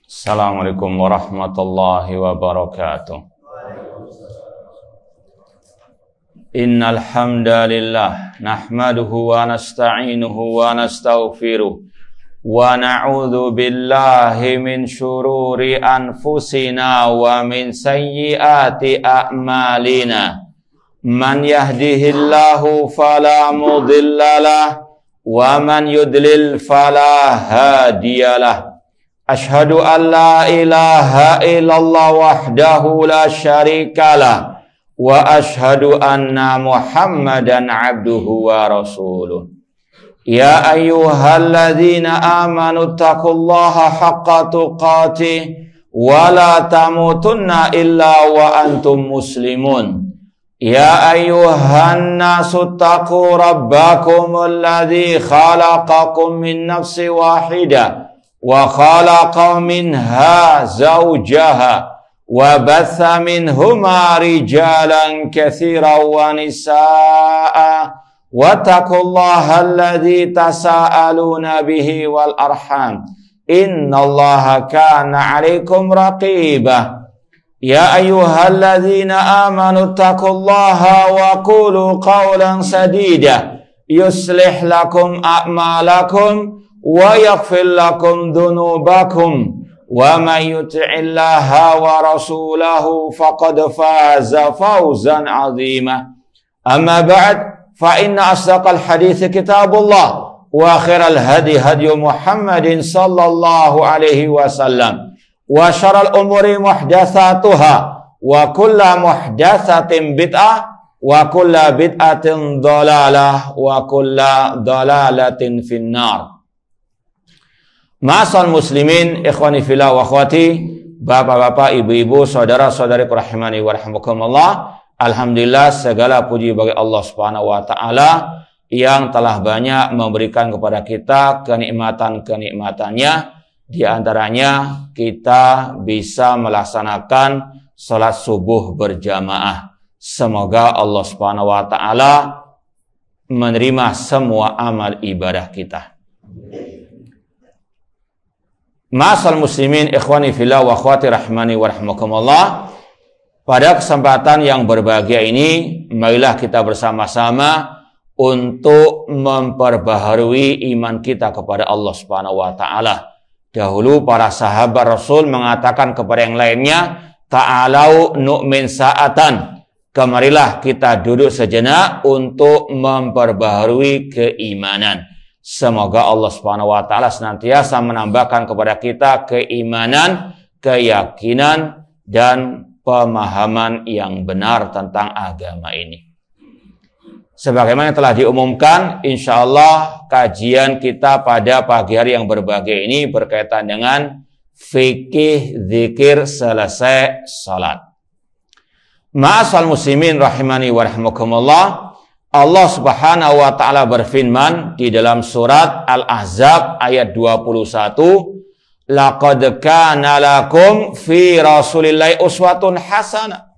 Assalamualaikum warahmatullahi wabarakatuh. Innal hamdalillah nahmaduhu wa nasta'inuhu wa nastaghfiruh wa na'udzu billahi min syururi anfusina wa min sayyiati a'malina. Man yahdihillahu fala mudhillalah wa man yudlil fala hadiyalah. Ashhadu an la ilaha illallah wahdahu la syarikalah wa ashhadu anna Muhammadan abduhu wa rasuluh. Ya ayyuhalladzina amanu taqullaha haqqa tuqatih wa la tamutunna illa wa antum muslimun. Ya ayyuhan nasu taqu rabbakumul ladzi khalaqakum min nafsin wahidah wa khalaqa minha zawjaha wa batha minhuma rijalan katsiran wa nisaa'a wattaqullaha alladzi tasaaluna bihi wal arham innallaha kana 'alaikum raqiba. Ya ayyuhalladzina amanu taqullaha wa qulu qawlan sadida yuslih lakum a'malakum wa yaghfir lakum dhunubakum wa may yuti'illaha wa rasulahu faqad faza fawzan 'azima. Amma ba'd, fa inna asdaqal hadits kitabullah wa khairal hadi hadi Muhammadin sallallahu alaihi wasallam wa syarrul umuri muhdatsatuha wa kullu muhdatsatin bid'ah wa kullu bid'atin dhalalah wa kullu dhalalatin finnar. Ma'asal muslimin, ikhwani fillah wa akhwati, bapak-bapak, ibu-ibu, saudara-saudari rahimani wa rahimakumullah. Alhamdulillah, segala puji bagi Allah Subhanahu wa taala yang telah banyak memberikan kepada kita kenikmatan-kenikmatannya. Di antaranya kita bisa melaksanakan salat subuh berjamaah. Semoga Allah Subhanahu wa taala menerima semua amal ibadah kita. Ma'asal muslimin, ikhwani fillah wa akhwati rahimani wa rahimakumullah. Pada kesempatan yang berbahagia ini, marilah kita bersama-sama untuk memperbaharui iman kita kepada Allah Subhanahu wa taala. Dahulu para sahabat Rasul mengatakan kepada yang lainnya, ta'alau nu'min sa'atan. Kemarilah kita duduk sejenak untuk memperbaharui keimanan. Semoga Allah Subhanahu wa taala senantiasa menambahkan kepada kita keimanan, keyakinan, dan pemahaman yang benar tentang agama ini. Sebagaimana telah diumumkan, insya Allah kajian kita pada pagi hari yang berbahagia ini berkaitan dengan fikih zikir selesai salat. Ma'asal muslimin rahimani wa rahimakumullah. Allah Subhanahu wa taala berfirman di dalam surat Al-Ahzab ayat 21, laqad kana lakum fi rasulillahi uswatun hasanah.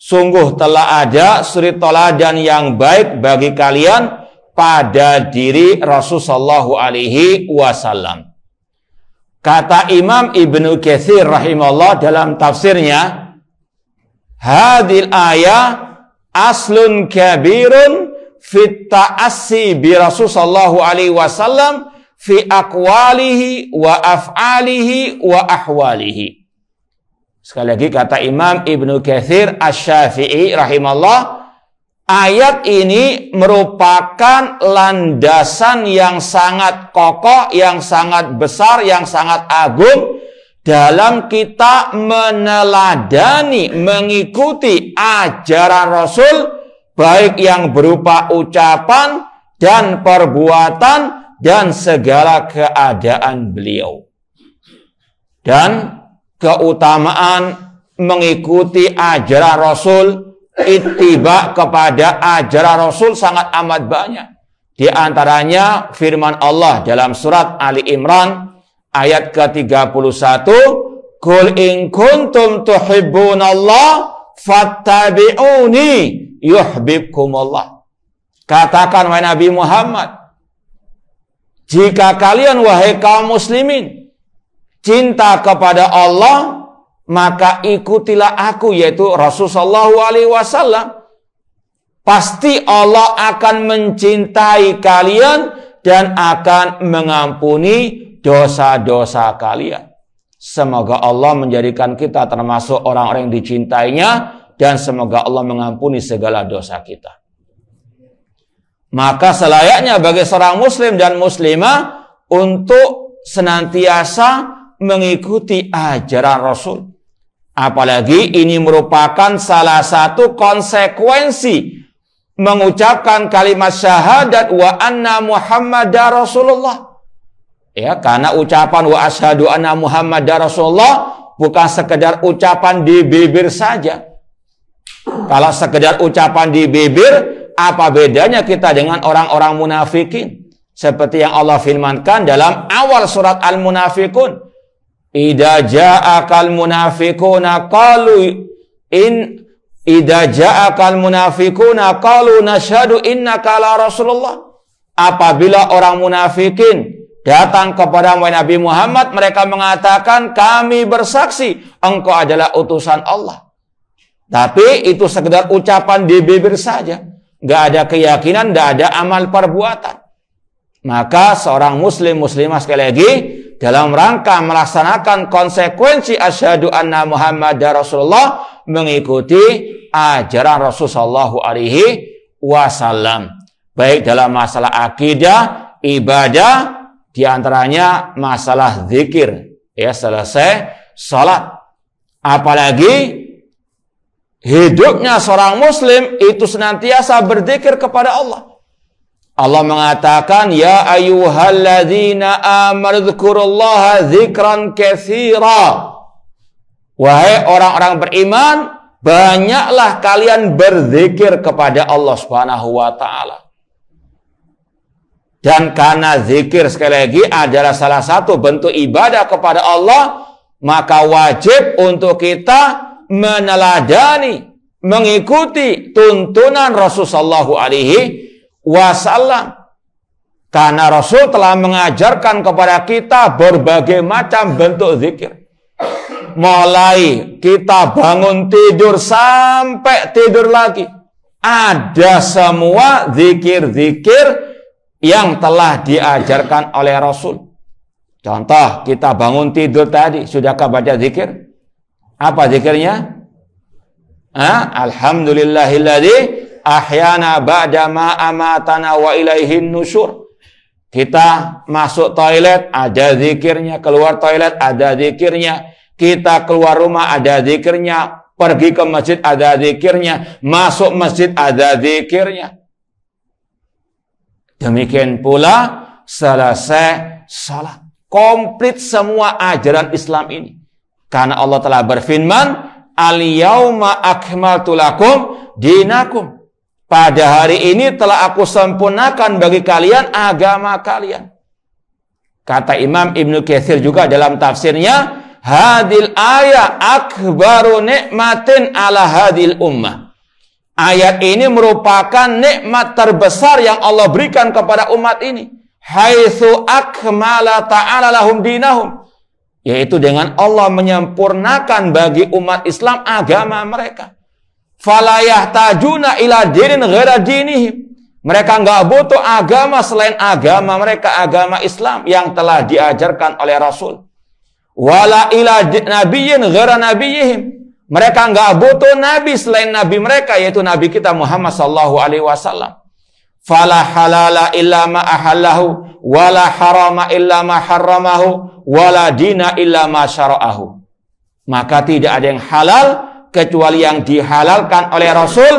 Sungguh telah ada suri teladan yang baik bagi kalian pada diri Rasulullah sallallahu alaihi wasallam. Kata Imam Ibnu Katsir rahimahullah dalam tafsirnya, hadhil ayah aslun kabirun fit ta'assi bi Rasul sallallahu alaihi wasallam fi aqwalihi wa af'alihi wa ahwalihi. Sekali lagi kata Imam Ibnu Katsir Asy-Syafi'i rahimahullah, ayat ini merupakan landasan yang sangat kokoh, yang sangat besar, yang sangat agung dalam kita meneladani, mengikuti ajaran Rasul, baik yang berupa ucapan dan perbuatan dan segala keadaan beliau. Dan keutamaan mengikuti ajaran Rasul, ittiba kepada ajaran Rasul sangat amat banyak. Di antaranya firman Allah dalam surat Ali Imran ayat ke-31, qul in kuntum tuhibbunallah fattabi'uni yuhibbukumullah. Katakan wahai Nabi Muhammad, jika kalian wahai kaum muslimin cinta kepada Allah, maka ikutilah aku, yaitu Rasulullah SAW. Pasti Allah akan mencintai kalian dan akan mengampuni dosa-dosa kalian. Semoga Allah menjadikan kita termasuk orang-orang yang dicintainya, dan semoga Allah mengampuni segala dosa kita. Maka selayaknya bagi seorang muslim dan muslimah untuk senantiasa mengikuti ajaran Rasul. Apalagi ini merupakan salah satu konsekuensi mengucapkan kalimat syahadat wa anna Muhammadar Rasulullah. Ya, karena ucapan wa asyhadu anna Muhammadar Rasulullah bukan sekedar ucapan di bibir saja. Kalau sekedar ucapan di bibir, apa bedanya kita dengan orang-orang munafikin? Seperti yang Allah firmankan dalam awal surat Al-Munafikun. Idza ja'akal munafiquna qalu idza ja'akal munafiquna qalu nashhadu innaka la Rasulullah. Apabila orang munafikin datang kepada Nabi Muhammad, mereka mengatakan, kami bersaksi engkau adalah utusan Allah. Tapi itu sekedar ucapan di bibir saja. Nggak ada keyakinan, nggak ada amal perbuatan. Maka seorang muslim muslimah sekali lagi dalam rangka melaksanakan konsekuensi asyhadu anna Muhammadar Rasulullah, mengikuti ajaran Rasulullah SAW, baik dalam masalah akidah, ibadah, diantaranya masalah zikir, ya, selesai salat. Apalagi hidupnya seorang muslim itu senantiasa berzikir kepada Allah. Allah mengatakan, ya ayyuhalladzina amanu dzkurullaha dzikran katsira. Wahai orang-orang beriman, banyaklah kalian berzikir kepada Allah Subhanahu wa taala. Dan karena zikir sekali lagi adalah salah satu bentuk ibadah kepada Allah, maka wajib untuk kita meneladani, mengikuti tuntunan Rasulullah SAW. Karena Rasul telah mengajarkan kepada kita berbagai macam bentuk zikir. Mulai kita bangun tidur sampai tidur lagi, ada semua zikir-zikir yang telah diajarkan oleh Rasul. Contoh, kita bangun tidur tadi, sudahkah baca zikir? Apa zikirnya? Alhamdulillahilladzi ahyana ba'da ma amatana wa ilaihin nusyur. Kita masuk toilet, ada zikirnya. Keluar toilet, ada zikirnya. Kita keluar rumah, ada zikirnya. Pergi ke masjid, ada zikirnya. Masuk masjid, ada zikirnya. Demikian pula selesai salat. Komplit semua ajaran Islam ini. Karena Allah telah berfirman, al-yauma akmaltu lakum dinakum. Pada hari ini telah aku sempurnakan bagi kalian agama kalian. Kata Imam Ibnu Katsir juga dalam tafsirnya, hadil ayat akbaru nikmatin ala hadil ummah. Ayat ini merupakan nikmat terbesar yang Allah berikan kepada umat ini. Haitsu akmala ta'ala lahum dinahum. Yaitu dengan Allah menyempurnakan bagi umat Islam agama mereka. Fala yahtajuna ila dinin ghaira dinihim. Mereka nggak butuh agama selain agama mereka, agama Islam yang telah diajarkan oleh Rasul. Wala ila nabiyyin ghaira nabiyihim. Mereka nggak butuh nabi selain nabi mereka, yaitu nabi kita Muhammad SAW. Fala halala illa ma ahallahu, wala harama illa ma harramahu, wala dina illa ma syara'ahu. Maka tidak ada yang halal kecuali yang dihalalkan oleh Rasul,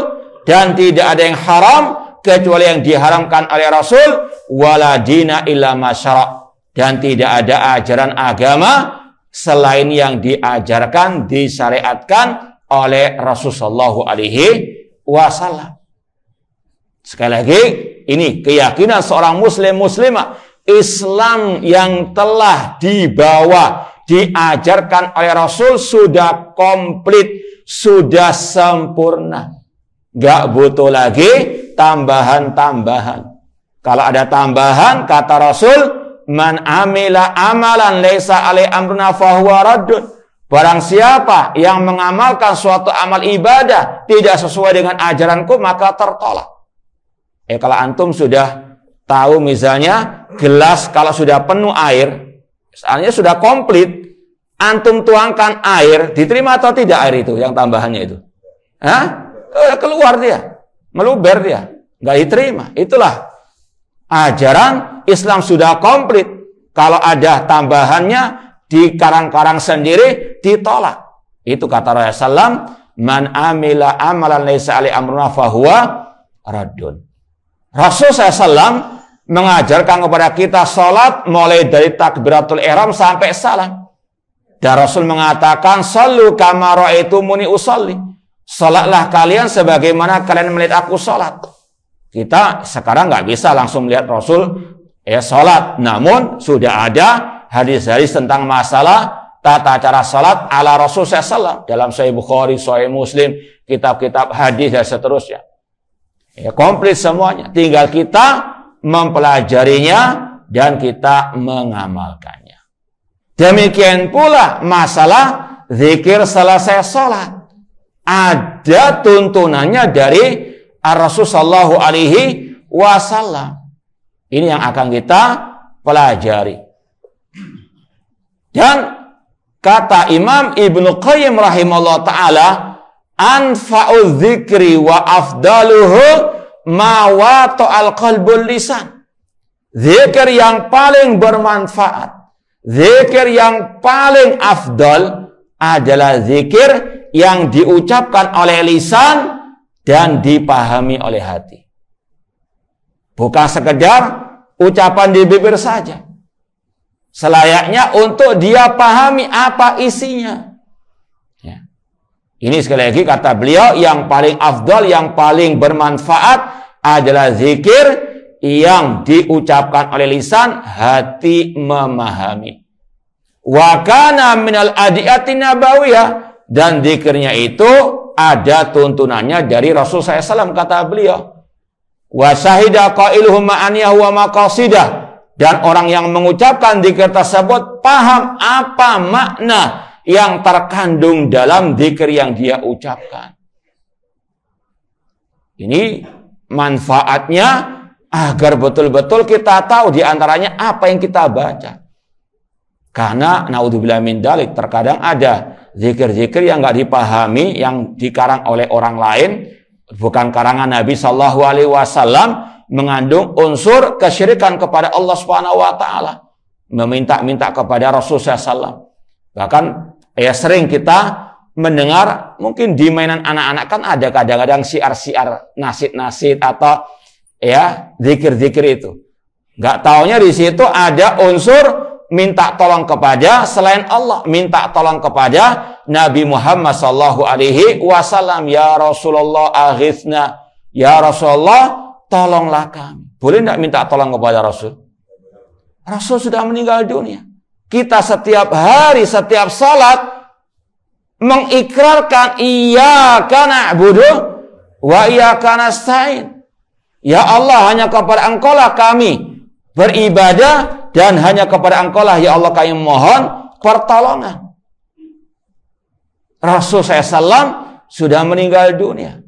dan tidak ada yang haram kecuali yang diharamkan oleh Rasul, wala dina illa ma syara', dan tidak ada ajaran agama selain yang diajarkan, disyariatkan oleh Rasulullah SAW. Sekali lagi, ini keyakinan seorang muslim muslimah. Islam yang telah dibawa, diajarkan oleh Rasul sudah komplit, sudah sempurna. Gak butuh lagi tambahan-tambahan. Kalau ada tambahan, kata Rasul, man amila amalan laisa alai amruna fahuwa raddun. Barang siapa yang mengamalkan suatu amal ibadah tidak sesuai dengan ajaranku, maka tertolak. Kalau antum sudah tahu misalnya gelas kalau sudah penuh air, misalnya sudah komplit, antum tuangkan air, diterima atau tidak air itu yang tambahannya itu? Keluar dia, meluber dia, nggak diterima. Itulah ajaran Islam sudah komplit. Kalau ada tambahannya di karang-karang sendiri ditolak. Itu kata Rasulullah, man amila amalan laisa alai amruna fahuwa raddun. Rasul SAW mengajarkan kepada kita salat mulai dari takbiratul ihram sampai salam. Dan Rasul mengatakan, sallu kama ra'aitumuni usolli. Salatlah kalian sebagaimana kalian melihat aku salat. Kita sekarang nggak bisa langsung melihat Rasul salat, namun sudah ada hadis-hadis tentang masalah tata cara salat ala Rasul SAW dalam Sahih Bukhari, Sahih Muslim, kitab-kitab hadis dan seterusnya. Komplit semuanya. Tinggal kita mempelajarinya dan kita mengamalkannya. Demikian pula masalah zikir selesai salat. Ada tuntunannya dari Rasul Sallallahu Alaihi Wasallam. Ini yang akan kita pelajari. Dan kata Imam Ibnu Qayyim rahimahullah ta'ala, anfa'u dzikri wa afdaluhu ma wata'al qalbul lisan. Zikir yang paling bermanfaat, zikir yang paling afdal adalah zikir yang diucapkan oleh lisan dan dipahami oleh hati. Bukan sekedar ucapan di bibir saja. Selayaknya untuk dia pahami apa isinya. Ya. Ini sekali lagi kata beliau, yang paling afdal, yang paling bermanfaat adalah zikir yang diucapkan oleh lisan, hati memahami. Wa kana minal adiyati nabawiyah, dan zikirnya itu ada tuntunannya dari Rasul SAW, kata beliau. Wa syahida qailuhum ma'aniyahu wa maqasidah, dan orang yang mengucapkan zikir tersebut paham apa makna yang terkandung dalam zikir yang dia ucapkan. Ini manfaatnya agar betul-betul kita tahu diantaranya apa yang kita baca. Karena naudzubillah min dzalik, terkadang ada zikir-zikir yang nggak dipahami, yang dikarang oleh orang lain, bukan karangan Nabi Shallallahu Alaihi Wasallam, mengandung unsur kesyirikan kepada Allah Subhanahu Wa Taala, meminta-minta kepada Rasulullah SAW. Bahkan sering kita mendengar, mungkin di mainan anak-anak kan ada kadang-kadang siar-siar, nasid-nasid atau zikir-zikir itu. Nggak taunya di situ ada unsur minta tolong kepada selain Allah, minta tolong kepada Nabi Muhammad Sallallahu Alaihi Wasallam. Ya Rasulullah aghithna, ya Rasulullah tolonglah kami. Boleh tidak minta tolong kepada Rasul? Rasul sudah meninggal dunia. Kita setiap hari, setiap salat mengikrarkan iyyaka na'budu wa iyyaka nasta'in. Ya Allah, hanya kepada Engkaulah kami beribadah, dan hanya kepada Engkaulah ya Allah kami mohon pertolongan. Rasul SAW sudah meninggal dunia.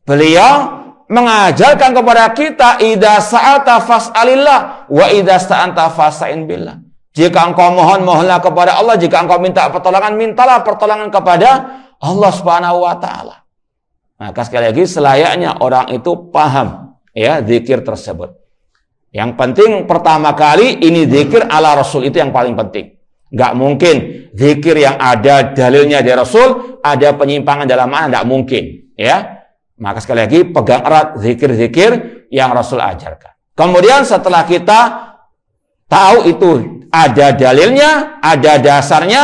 Beliau mengajarkan kepada kita, idza sa'alta fas'alillah wa idza sta'anta fasta'in billah. Jika engkau mohon, mohonlah kepada Allah. Jika engkau minta pertolongan, mintalah pertolongan kepada Allah Subhanahu wa taala. Maka sekali lagi selayaknya orang itu paham zikir tersebut. Yang penting pertama kali ini zikir ala Rasul, itu yang paling penting. Nggak mungkin zikir yang ada dalilnya dari Rasul ada penyimpangan dalam makna, nggak mungkin. Maka sekali lagi pegang erat zikir-zikir yang Rasul ajarkan. Kemudian setelah kita tahu itu ada dalilnya, ada dasarnya,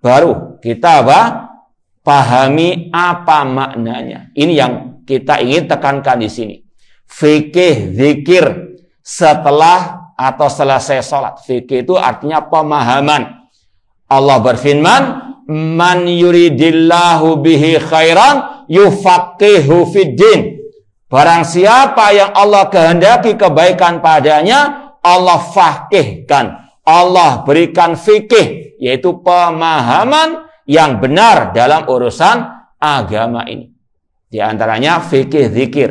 baru kita pahami apa maknanya. Ini yang kita ingin tekankan di sini. Fikih zikir setelah atau selesai sholat. Fikih itu artinya pemahaman. Allah berfirman, man yuridillahu bihi khairan yufaqihu fiddin. Barang siapa yang Allah kehendaki kebaikan padanya, Allah faqihkan, Allah berikan fikih, yaitu pemahaman yang benar dalam urusan agama ini. Di antaranya fikih zikir.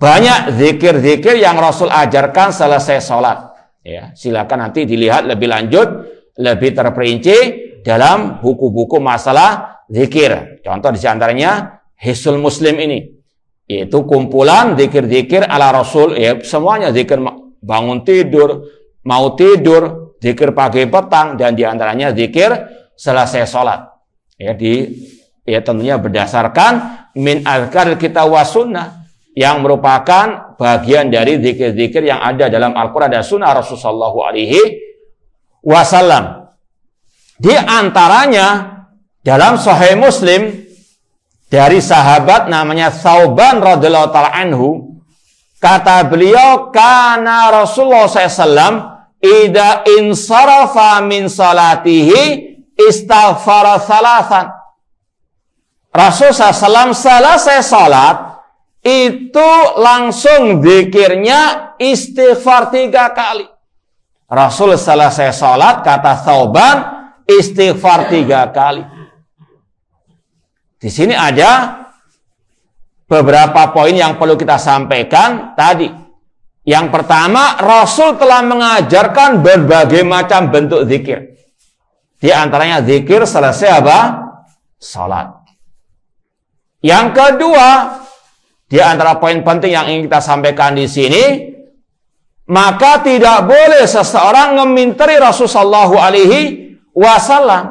Banyak zikir-zikir yang Rasul ajarkan selesai sholat. Ya, silakan nanti dilihat lebih lanjut, lebih terperinci dalam buku-buku masalah zikir. Contoh di antaranya Hisnul Muslim ini, yaitu kumpulan zikir-zikir ala Rasul. Ya, semuanya zikir bangun tidur, mau tidur, zikir pagi petang, dan di antaranya zikir selesai sholat. Ya, tentunya berdasarkan min azkar kita wa sunnah, yang merupakan bagian dari zikir-zikir yang ada dalam Al-Quran dan Sunnah Rasulullah SAW. Di antaranya dalam Sahih Muslim dari sahabat namanya Thauban radhiyallahu ta'ala anhu, kata beliau, kana Rasulullah SAW idza insarafa min salatihi istaghfara thalathan. Rasul SAW selesai salat itu langsung zikirnya istighfar 3 kali. Rasul selesai salat, kata Thauban, istighfar 3 kali. Di sini ada beberapa poin yang perlu kita sampaikan tadi. Yang pertama, Rasul telah mengajarkan berbagai macam bentuk zikir. Di antaranya zikir selesai apa? Salat. Yang kedua, di antara poin penting yang ingin kita sampaikan di sini, maka tidak boleh seseorang meminteri Rasulullah SAW.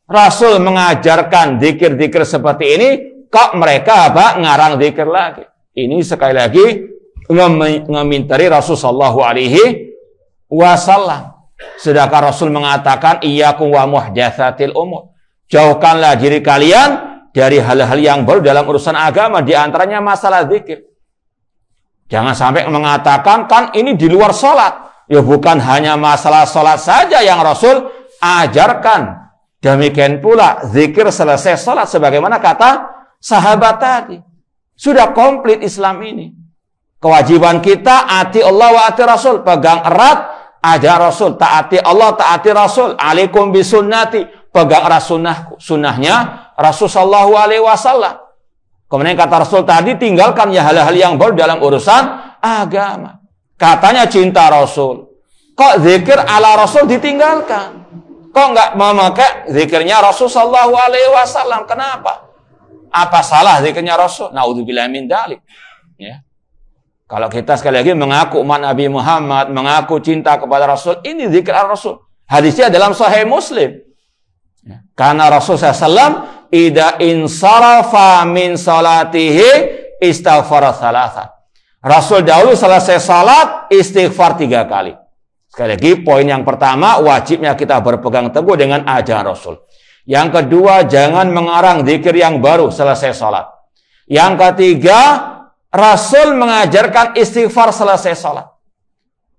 Rasul mengajarkan zikir-zikir seperti ini, kok mereka apa? Ngarang zikir lagi. Ini sekali lagi meminteri Rasulullah SAW. Sedangkan Rasul mengatakan, iyyakum wa muhdatsatil umur. Jauhkanlah diri kalian dari hal-hal yang baru dalam urusan agama, di antaranya masalah zikir. Jangan sampai mengatakan, kan ini di luar sholat. Ya, bukan hanya masalah sholat saja yang Rasul ajarkan. Demikian pula zikir selesai sholat, sebagaimana kata sahabat tadi. Sudah komplit Islam ini. Kewajiban kita ati Allah wa ati Rasul. Pegang erat ajar Rasul. Taati Allah, taati Rasul. Alaikum bisunnati. Pegang erat sunnahnya Rasul sallallahu alaihi wasallam. Kemudian kata Rasul tadi, tinggalkan ya hal-hal yang baru dalam urusan agama. Katanya cinta Rasul. Kok zikir ala Rasul ditinggalkan? Kok nggak memakai zikirnya Rasul sallallahu alaihi wasallam? Kenapa? Apa salah zikirnya Rasul? Naudzubillah min dzalik. Ya. Kalau kita sekali lagi mengaku umat Nabi Muhammad, mengaku cinta kepada Rasul, ini zikir ala Rasul. Hadisnya dalam Sahih Muslim. Ya. Karena Rasul SAW idza insarafa min salatihi istaghfara thalathan. Rasul dahulu selesai salat istighfar 3 kali. Sekali lagi, poin yang pertama, wajibnya kita berpegang teguh dengan ajaran Rasul. Yang kedua, jangan mengarang zikir yang baru selesai salat. Yang ketiga, Rasul mengajarkan istighfar selesai salat.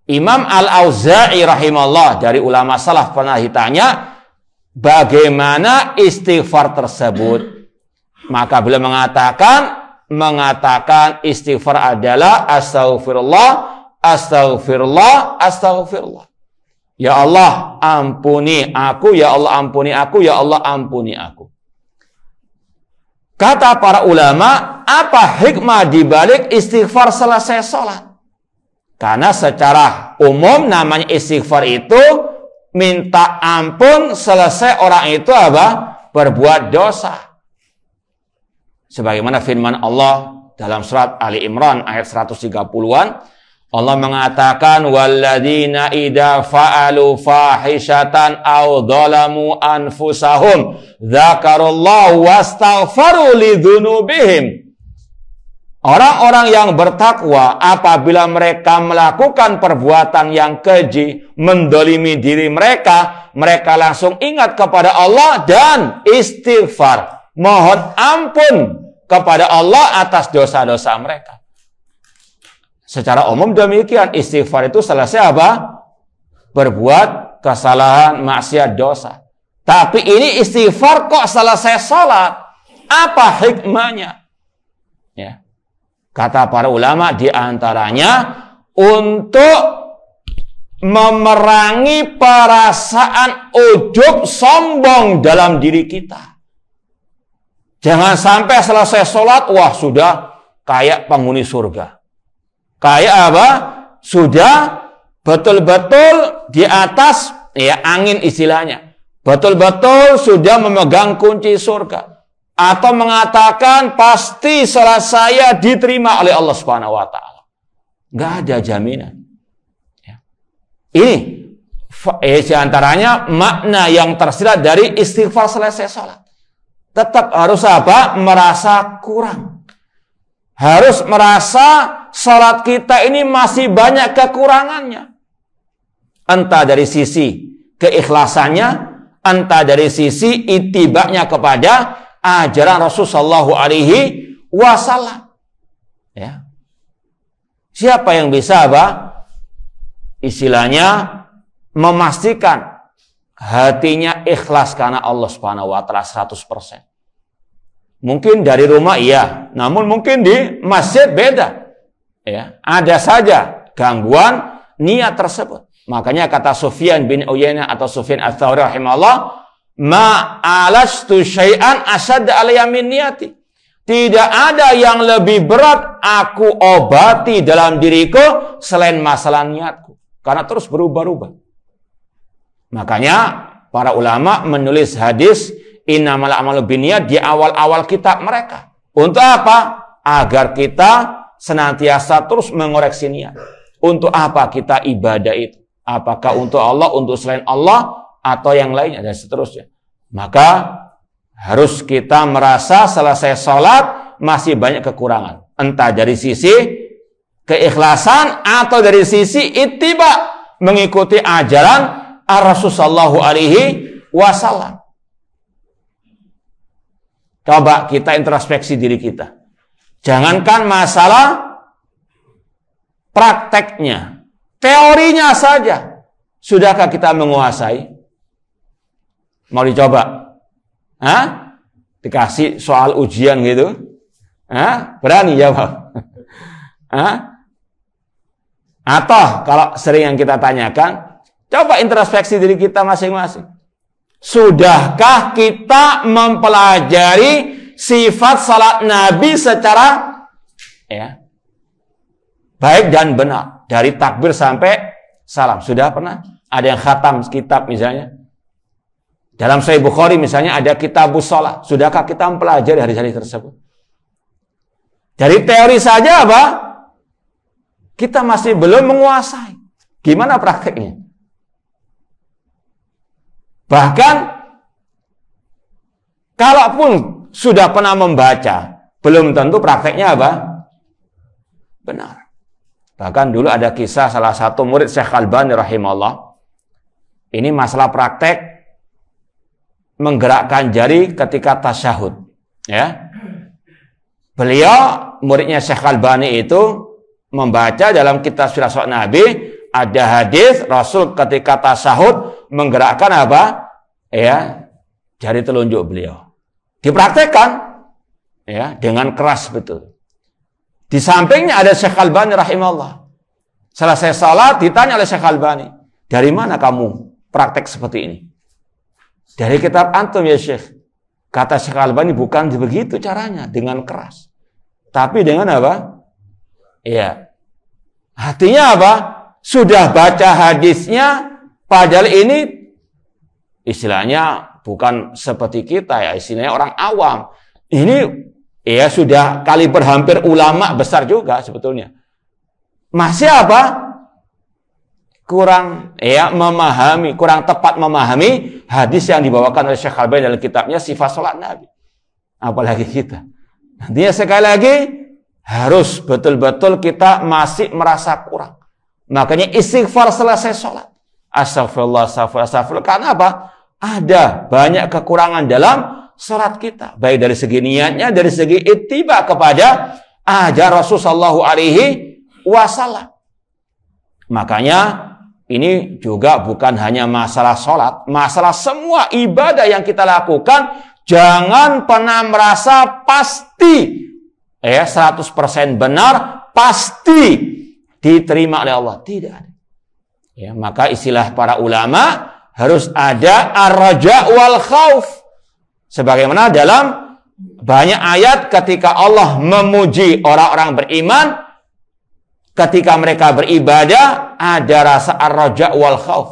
Imam Al-Auza'i rahimahullah, dari ulama salaf, pernah ditanya bagaimana istighfar tersebut. Maka beliau mengatakan istighfar adalah astaghfirullah, astaghfirullah, astaghfirullah. Ya Allah, ampuni aku, ya Allah ampuni aku, ya Allah ampuni aku. Kata para ulama, apa hikmah dibalik istighfar selesai sholat? Karena secara umum namanya istighfar itu minta ampun selesai orang itu apa? Berbuat dosa. Sebagaimana firman Allah dalam surat Ali Imran ayat 130-an, Allah mengatakan, walladzina idza fa'alu fahishatan aw dzalamu anfusahum dzakarullah wastaghfaru lidzunubihim. Orang-orang yang bertakwa apabila mereka melakukan perbuatan yang keji, mendolimi diri mereka, mereka langsung ingat kepada Allah dan istighfar, mohon ampun kepada Allah atas dosa-dosa mereka. Secara umum demikian, istighfar itu selesai apa? Berbuat kesalahan, maksiat, dosa. Tapi ini istighfar kok selesai sholat? Apa hikmahnya? Ya. Kata para ulama, di antaranya untuk memerangi perasaan ujub sombong dalam diri kita. Jangan sampai selesai sholat, wah sudah kayak penghuni surga. Kayak apa? Sudah betul-betul di atas ya angin istilahnya. Betul-betul sudah memegang kunci surga. Atau mengatakan pasti salat saya diterima oleh Allah Subhanahu wa taala. Nggak ada jaminan. Ya. Ini diantaranya makna yang tersirat dari istighfar selesai sholat. Tetap harus apa? Merasa kurang. Harus merasa sholat kita ini masih banyak kekurangannya. Entah dari sisi keikhlasannya, entah dari sisi itibaknya kepada ajaran Rasulullah SAW. Ya. Siapa yang bisa apa? Istilahnya memastikan hatinya ikhlas karena Allah Subhanahu wa taala 100%. Mungkin dari rumah iya, namun mungkin di masjid beda. Ya, ada saja gangguan niat tersebut. Makanya kata Sufyan bin Uyainah atau Sufyan Ats-Tsauri rahimahullah, ma alastu syai'an asad alayya min niyati. Tidak ada yang lebih berat aku obati dalam diriku selain masalah niatku. Karena terus berubah-ubah. Makanya para ulama menulis hadis innamal a'malu binniyat di awal-awal kitab mereka. Untuk apa? Agar kita senantiasa terus mengoreksi niat. Untuk apa kita ibadah itu? Apakah untuk Allah, untuk selain Allah, atau yang lainnya, dan seterusnya. Maka harus kita merasa selesai sholat masih banyak kekurangan. Entah dari sisi keikhlasan atau dari sisi ittiba, mengikuti ajaran Rasulullah SAW. Coba kita introspeksi diri kita. Jangankan masalah prakteknya, teorinya saja. Sudahkah kita menguasai? Mau dicoba? Hah? Dikasih soal ujian gitu? Hah? Berani jawab? Hah? Atau kalau sering yang kita tanyakan, coba introspeksi diri kita masing-masing. Sudahkah kita mempelajari sifat salat Nabi secara baik dan benar, dari takbir sampai salam? Sudah pernah? Ada yang khatam kitab misalnya. Dalam Sahih Bukhari misalnya ada kitabus shalah. Sudahkah kita mempelajari hadis-hadis tersebut? Dari teori saja apa? Kita masih belum menguasai. Gimana prakteknya? Bahkan kalaupun sudah pernah membaca, belum tentu prakteknya apa? Benar. Bahkan dulu ada kisah salah satu murid Syekh Albani rahimahullah. Ini masalah praktek menggerakkan jari ketika tasyahud. Ya. Beliau, muridnya Syekh Albani itu membaca dalam kitab Sirah Salat Nabi, ada hadis Rasul ketika tasyahud menggerakkan apa? Ya, jari telunjuk beliau. Dipraktekkan ya, dengan keras betul. Di sampingnya ada Syekh Albani rahimahullah. Selesai salat ditanya oleh Syekh Albani, "Dari mana kamu praktek seperti ini?" "Dari kitab antum ya Syekh." Kata Syekh Albani, bukan begitu caranya, dengan keras. Tapi dengan apa? Ya. Artinya apa? Sudah baca hadisnya, padahal ini istilahnya bukan seperti kita ya, istilahnya orang awam. Ini ya sudah kaliber hampir ulama besar juga sebetulnya. Masih apa? Kurang ya memahami, kurang tepat memahami hadis yang dibawakan oleh Syekh Albani dalam kitabnya Sifat Salat Nabi. Apalagi kita. Nantinya sekali lagi harus betul-betul kita masih merasa kurang. Makanya istighfar selesai sholat. Astagfirullah, astagfirullah, astagfirullah. Karena apa? Ada banyak kekurangan dalam sholat kita. Baik dari segi niatnya, dari segi ittiba kepada ajaran Rasulullah SAW. Makanya ini juga bukan hanya masalah sholat. Masalah semua ibadah yang kita lakukan. Jangan pernah merasa pasti. 100% benar. Pasti. diterima oleh Allah. Tidak ada. Ya, maka istilah para ulama harus ada ar-raja wal khauf. Sebagaimana dalam banyak ayat ketika Allah memuji orang-orang beriman, ketika mereka beribadah ada rasa ar-raja wal khauf.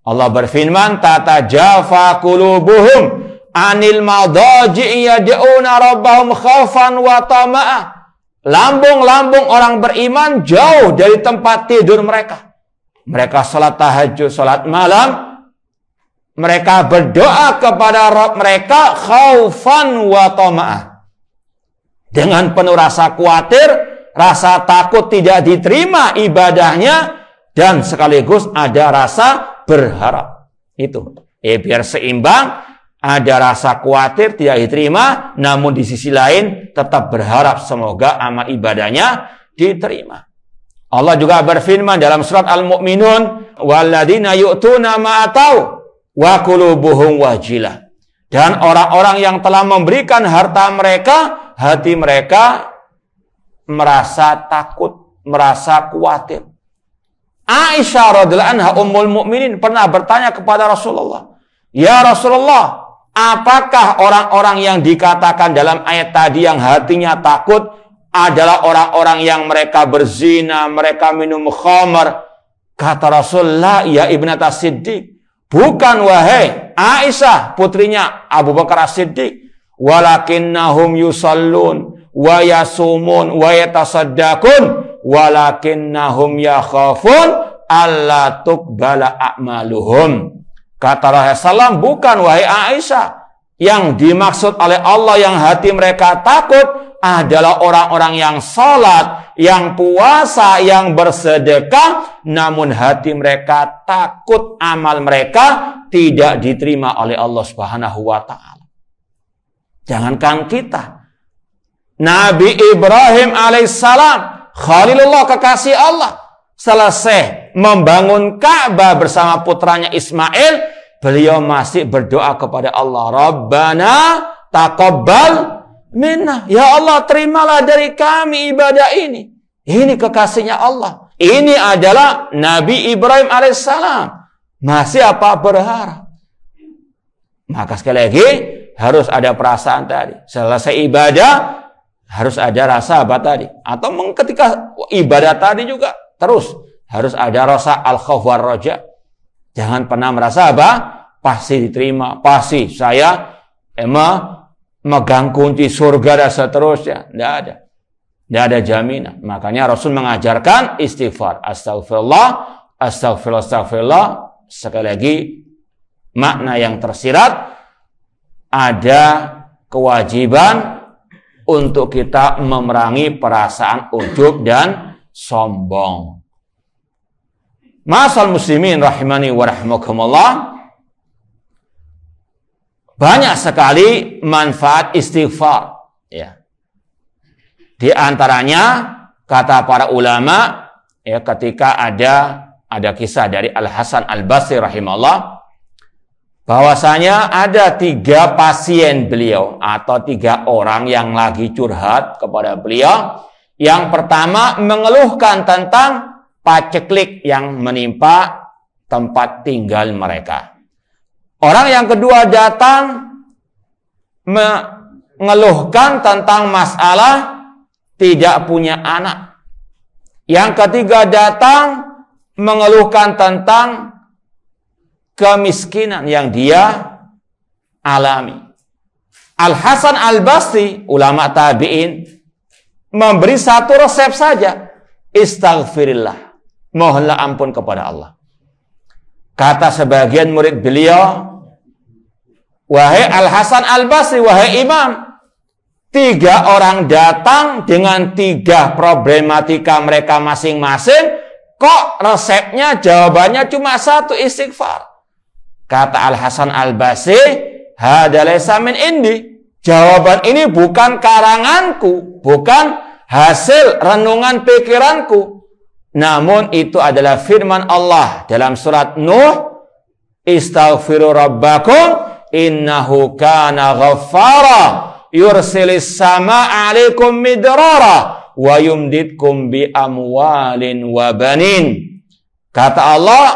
Allah berfirman, tatajafa qulubuhum anil madaji'i yad'una rabbahum khaufan wa tama'a. Lambung-lambung orang beriman jauh dari tempat tidur mereka. Mereka salat tahajud, salat malam. Mereka berdoa kepada Rabb mereka khaufan wa tama'a. Dengan penuh rasa khawatir, rasa takut tidak diterima ibadahnya, dan sekaligus ada rasa berharap. Itu. Biar seimbang. Ada rasa khawatir tidak diterima, namun di sisi lain tetap berharap semoga amal ibadahnya diterima. Allah juga berfirman dalam surat Al-Mu'minun, walladzina yu'tuna ma atau wa qulubuhum wajilah. Dan orang-orang yang telah memberikan harta mereka, hati mereka merasa takut, merasa khawatir. Aisyah radhiyallahu anha ummul mukminin pernah bertanya kepada Rasulullah, "Ya Rasulullah, apakah orang-orang yang dikatakan dalam ayat tadi yang hatinya takut adalah orang-orang yang mereka berzina, mereka minum khamar?" Kata Rasulullah, "Ya Ibnata Siddiq, bukan wahai Aisyah, putrinya Abu Bakar As-Siddiq, walakinnahum yusallun wa yasumun wa yatasaddaqun walakinnahum yakhafun alla tuqbala a'maluhum." Kata Rasulullah SAW, bukan wahai Aisyah, yang dimaksud oleh Allah yang hati mereka takut adalah orang-orang yang salat, yang puasa, yang bersedekah, namun hati mereka takut amal mereka tidak diterima oleh Allah Subhanahu wa taala. Jangankan kita, Nabi Ibrahim alaihissalam, Khalilullah, kekasih Allah, selesai membangun Ka'bah bersama putranya Ismail, beliau masih berdoa kepada Allah, Rabbana taqabbal minna. Ya Allah, terimalah dari kami ibadah ini. Ini kekasihnya Allah. Ini adalah Nabi Ibrahim alaihissalam. Masih apa berharap? Maka sekali lagi harus ada perasaan tadi. Selesai ibadah harus ada rasa apa tadi? Atau ketika ibadah tadi juga terus harus ada rasa al-khauf war raja. Jangan pernah merasa apa? Pasti diterima, pasti saya megang kunci surga dan seterusnya. Tidak ada. Tidak ada jaminan. Makanya Rasul mengajarkan istighfar. Astagfirullah, astagfirullah, astagfirullah. Sekali lagi, makna yang tersirat, ada kewajiban untuk kita memerangi perasaan ujub dan sombong. Ma'asal muslimin rahimani wa rahimakumullah, banyak sekali manfaat istighfar. Ya. Di antaranya kata para ulama, ya, ketika ada kisah dari Al-Hasan Al-Basri rahimahullah, bahwasanya ada 3 pasien beliau atau 3 orang yang lagi curhat kepada beliau. Yang pertama mengeluhkan tentang paceklik yang menimpa tempat tinggal mereka. Orang yang kedua datang mengeluhkan tentang masalah tidak punya anak. Yang ketiga datang mengeluhkan tentang kemiskinan yang dia alami. Al-Hasan Al-Basri, ulama tabi'in, memberi satu resep saja. Istaghfirillah. Mohonlah ampun kepada Allah. Kata sebagian murid beliau, wahai Al-Hasan Al-Basri, wahai imam, 3 orang datang dengan 3 problematika mereka masing-masing, kok resepnya jawabannya cuma 1, istighfar. Kata Al-Hasan Al-Basri, hada laysa min indi. Jawaban ini bukan karanganku, bukan hasil renungan pikiranku. Namun itu adalah firman Allah dalam surat Nuh, istaghfiru rabbakum innahu kana ghaffara yursilis sama'a 'alaikum midrara wa yumditkum bi amwalin wa banin. Kata Allah,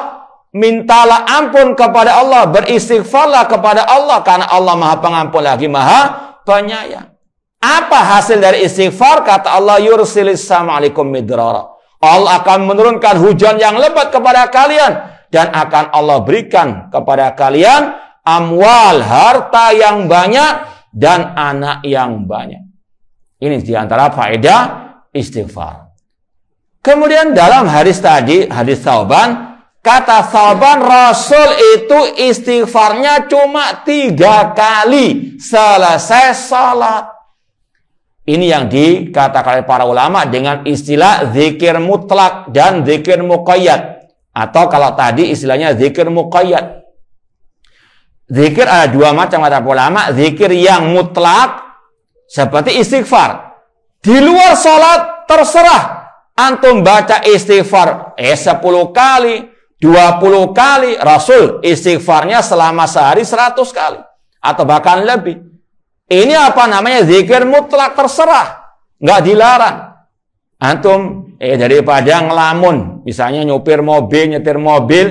mintalah ampun kepada Allah, beristighfarlah kepada Allah, karena Allah Maha Pengampun lagi Maha Penyayang. Apa hasil dari istighfar? Kata Allah, yursilis sama alaikum midrara. Allah akan menurunkan hujan yang lebat kepada kalian, dan akan Allah berikan kepada kalian amwal, harta yang banyak, dan anak yang banyak. Ini diantara faedah istighfar. Kemudian dalam hadis tadi, hadis Thauban, kata Thauban, Rasul itu istighfarnya cuma 3 kali selesai salat. Ini yang dikatakan oleh para ulama dengan istilah zikir mutlak dan zikir muqayyad. Atau kalau tadi istilahnya zikir muqayyad. Zikir ada 2 macam kata ulama. Zikir yang mutlak seperti istighfar. Di luar salat terserah. Antum baca istighfar 10 kali, 20 kali. Rasul istighfarnya selama sehari 100 kali. Atau bahkan lebih. Ini apa namanya? Zikir mutlak, terserah. Nggak dilarang. Antum daripada ngelamun, misalnya nyupir mobil, nyetir mobil,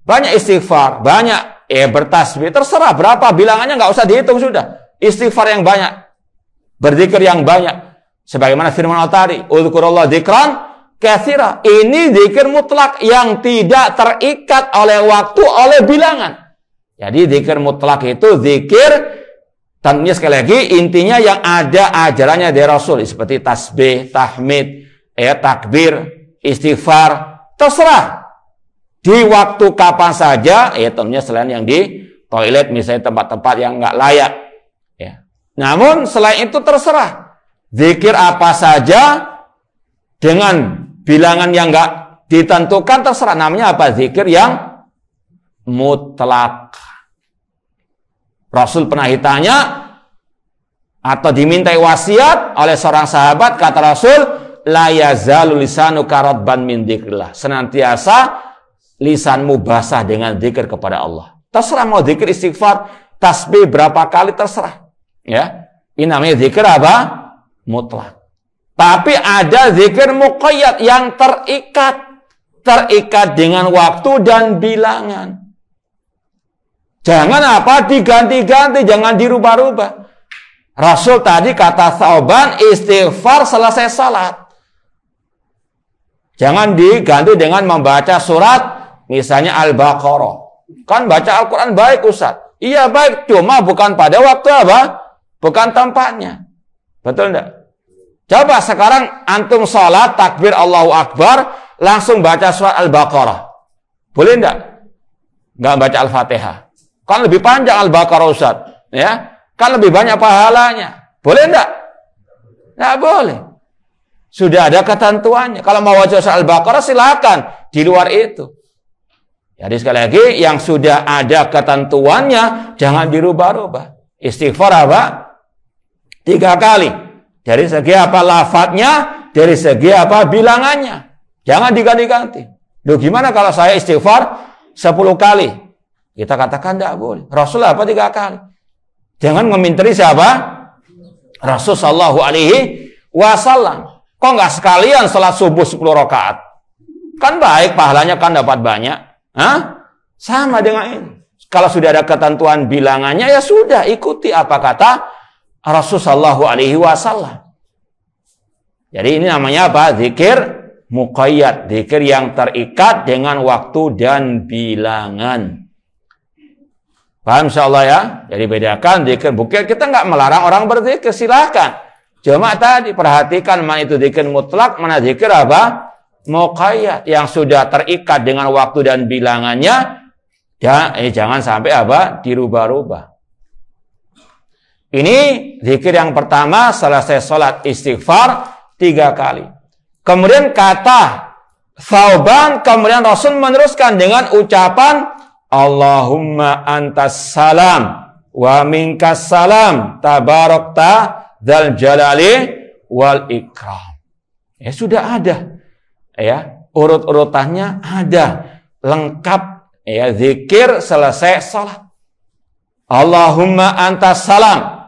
banyak istighfar, banyak bertasbih, terserah berapa bilangannya, nggak usah dihitung sudah. Istighfar yang banyak, berzikir yang banyak. Sebagaimana firman Allah tadi, udzkurullah dzikran katsira. Ini zikir mutlak yang tidak terikat oleh waktu, oleh bilangan. Jadi zikir mutlak itu zikir, tentunya sekali lagi intinya yang ada ajarannya dari Rasul, seperti tasbih, tahmid, takbir, istighfar, terserah. Di waktu kapan saja, tentunya selain yang di toilet, misalnya tempat-tempat yang nggak layak. Namun selain itu terserah. Zikir apa saja dengan bilangan yang nggak ditentukan terserah. Namanya apa? Zikir yang mutlak. Rasul pernah ditanya atau dimintai wasiat oleh seorang sahabat, kata Rasul, la yazalu lisanuka radban min dzikrillah. Senantiasa lisanmu basah dengan zikir kepada Allah. Terserah mau zikir istighfar, tasbih berapa kali terserah. Ya. Ini namanya zikir apa? Mutlak. Tapi ada zikir muqayyad yang terikat dengan waktu dan bilangan. Jangan apa diganti-ganti, jangan dirubah-rubah. Rasul tadi kata Thauban istighfar selesai salat. Jangan diganti dengan membaca surat misalnya Al-Baqarah. Kan baca Al-Quran baik Ustaz. Iya baik, cuma bukan pada waktu apa? Bukan tempatnya. Betul enggak? Coba sekarang antum salat takbir Allahu Akbar langsung baca surat Al-Baqarah. Boleh enggak? Enggak baca Al-Fatihah. Kan lebih panjang Al-Baqarah Ustaz, ya? Kan lebih banyak pahalanya. Boleh enggak? Enggak boleh. Sudah ada ketentuannya. Kalau mau baca Al-Baqarah silakan, di luar itu. Jadi sekali lagi yang sudah ada ketentuannya jangan dirubah-rubah. Istighfar apa? 3 kali. Dari segi apa lafadznya, dari segi apa bilangannya. Jangan diganti-ganti. Loh gimana kalau saya istighfar 10 kali? Kita katakan tidak boleh. Rasul apa 3 kali? Jangan meminteri siapa? Rasul sallallahu alaihi wasallam. Kok nggak sekalian salat subuh 10 rakaat? Kan baik, pahalanya kan dapat banyak. Hah? Sama dengan ini. Kalau sudah ada ketentuan bilangannya, ya sudah, ikuti apa kata Rasul sallallahu alaihi wasallam. Jadi ini namanya apa? Zikir muqayyad. Zikir yang terikat dengan waktu dan bilangan. Paham insyaallah ya? Jadi bedakan zikir. Bukan kita nggak melarang orang berzikir, silahkan. Cuma tadi perhatikan mana itu zikir mutlak, mana zikir apa? Muqayyad yang sudah terikat dengan waktu dan bilangannya. Jangan sampai apa? Dirubah-rubah. Ini zikir yang pertama selesai sholat istighfar 3 kali. Kemudian kata Thauban, kemudian Rasul meneruskan dengan ucapan Allahumma antas salam wa minkas salam tabarakta dzal jalali wal ikram. Ya sudah ada. Ya, urut-urutannya ada. Lengkap ya, zikir selesai salat. Allahumma antas salam.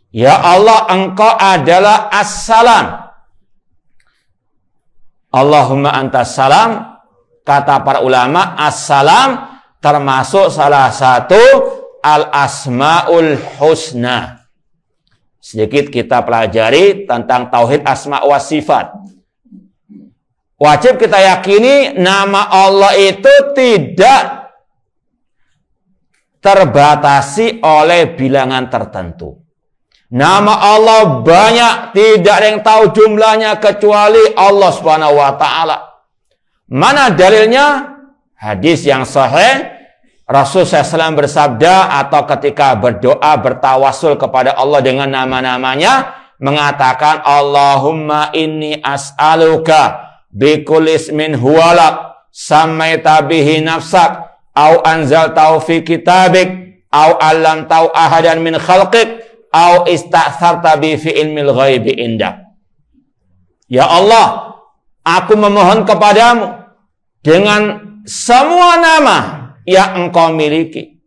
Ya Allah, engkau adalah as-salam. Allahumma antas salam, kata para ulama, as-salam termasuk salah satu al-asma'ul husna. Sedikit kita pelajari tentang tauhid asma wa sifat. Wajib kita yakini nama Allah itu tidak terbatasi oleh bilangan tertentu. Nama Allah banyak, tidak ada yang tahu jumlahnya kecuali Allah Subhanahu wa taala. Mana dalilnya? Hadis yang sahih, Rasul SAW bersabda atau ketika berdoa bertawasul kepada Allah dengan nama-namanya, mengatakan Allahumma inni as'aluka bikulli ismin huwalak sammaita bihi nafsak au anzaltahu fi kitabik au 'allamtahu ahadan min khalqik au ista'tharta bi fi ilmil ghaibi indak. Ya Allah, aku memohon kepadamu dengan semua nama yang engkau miliki.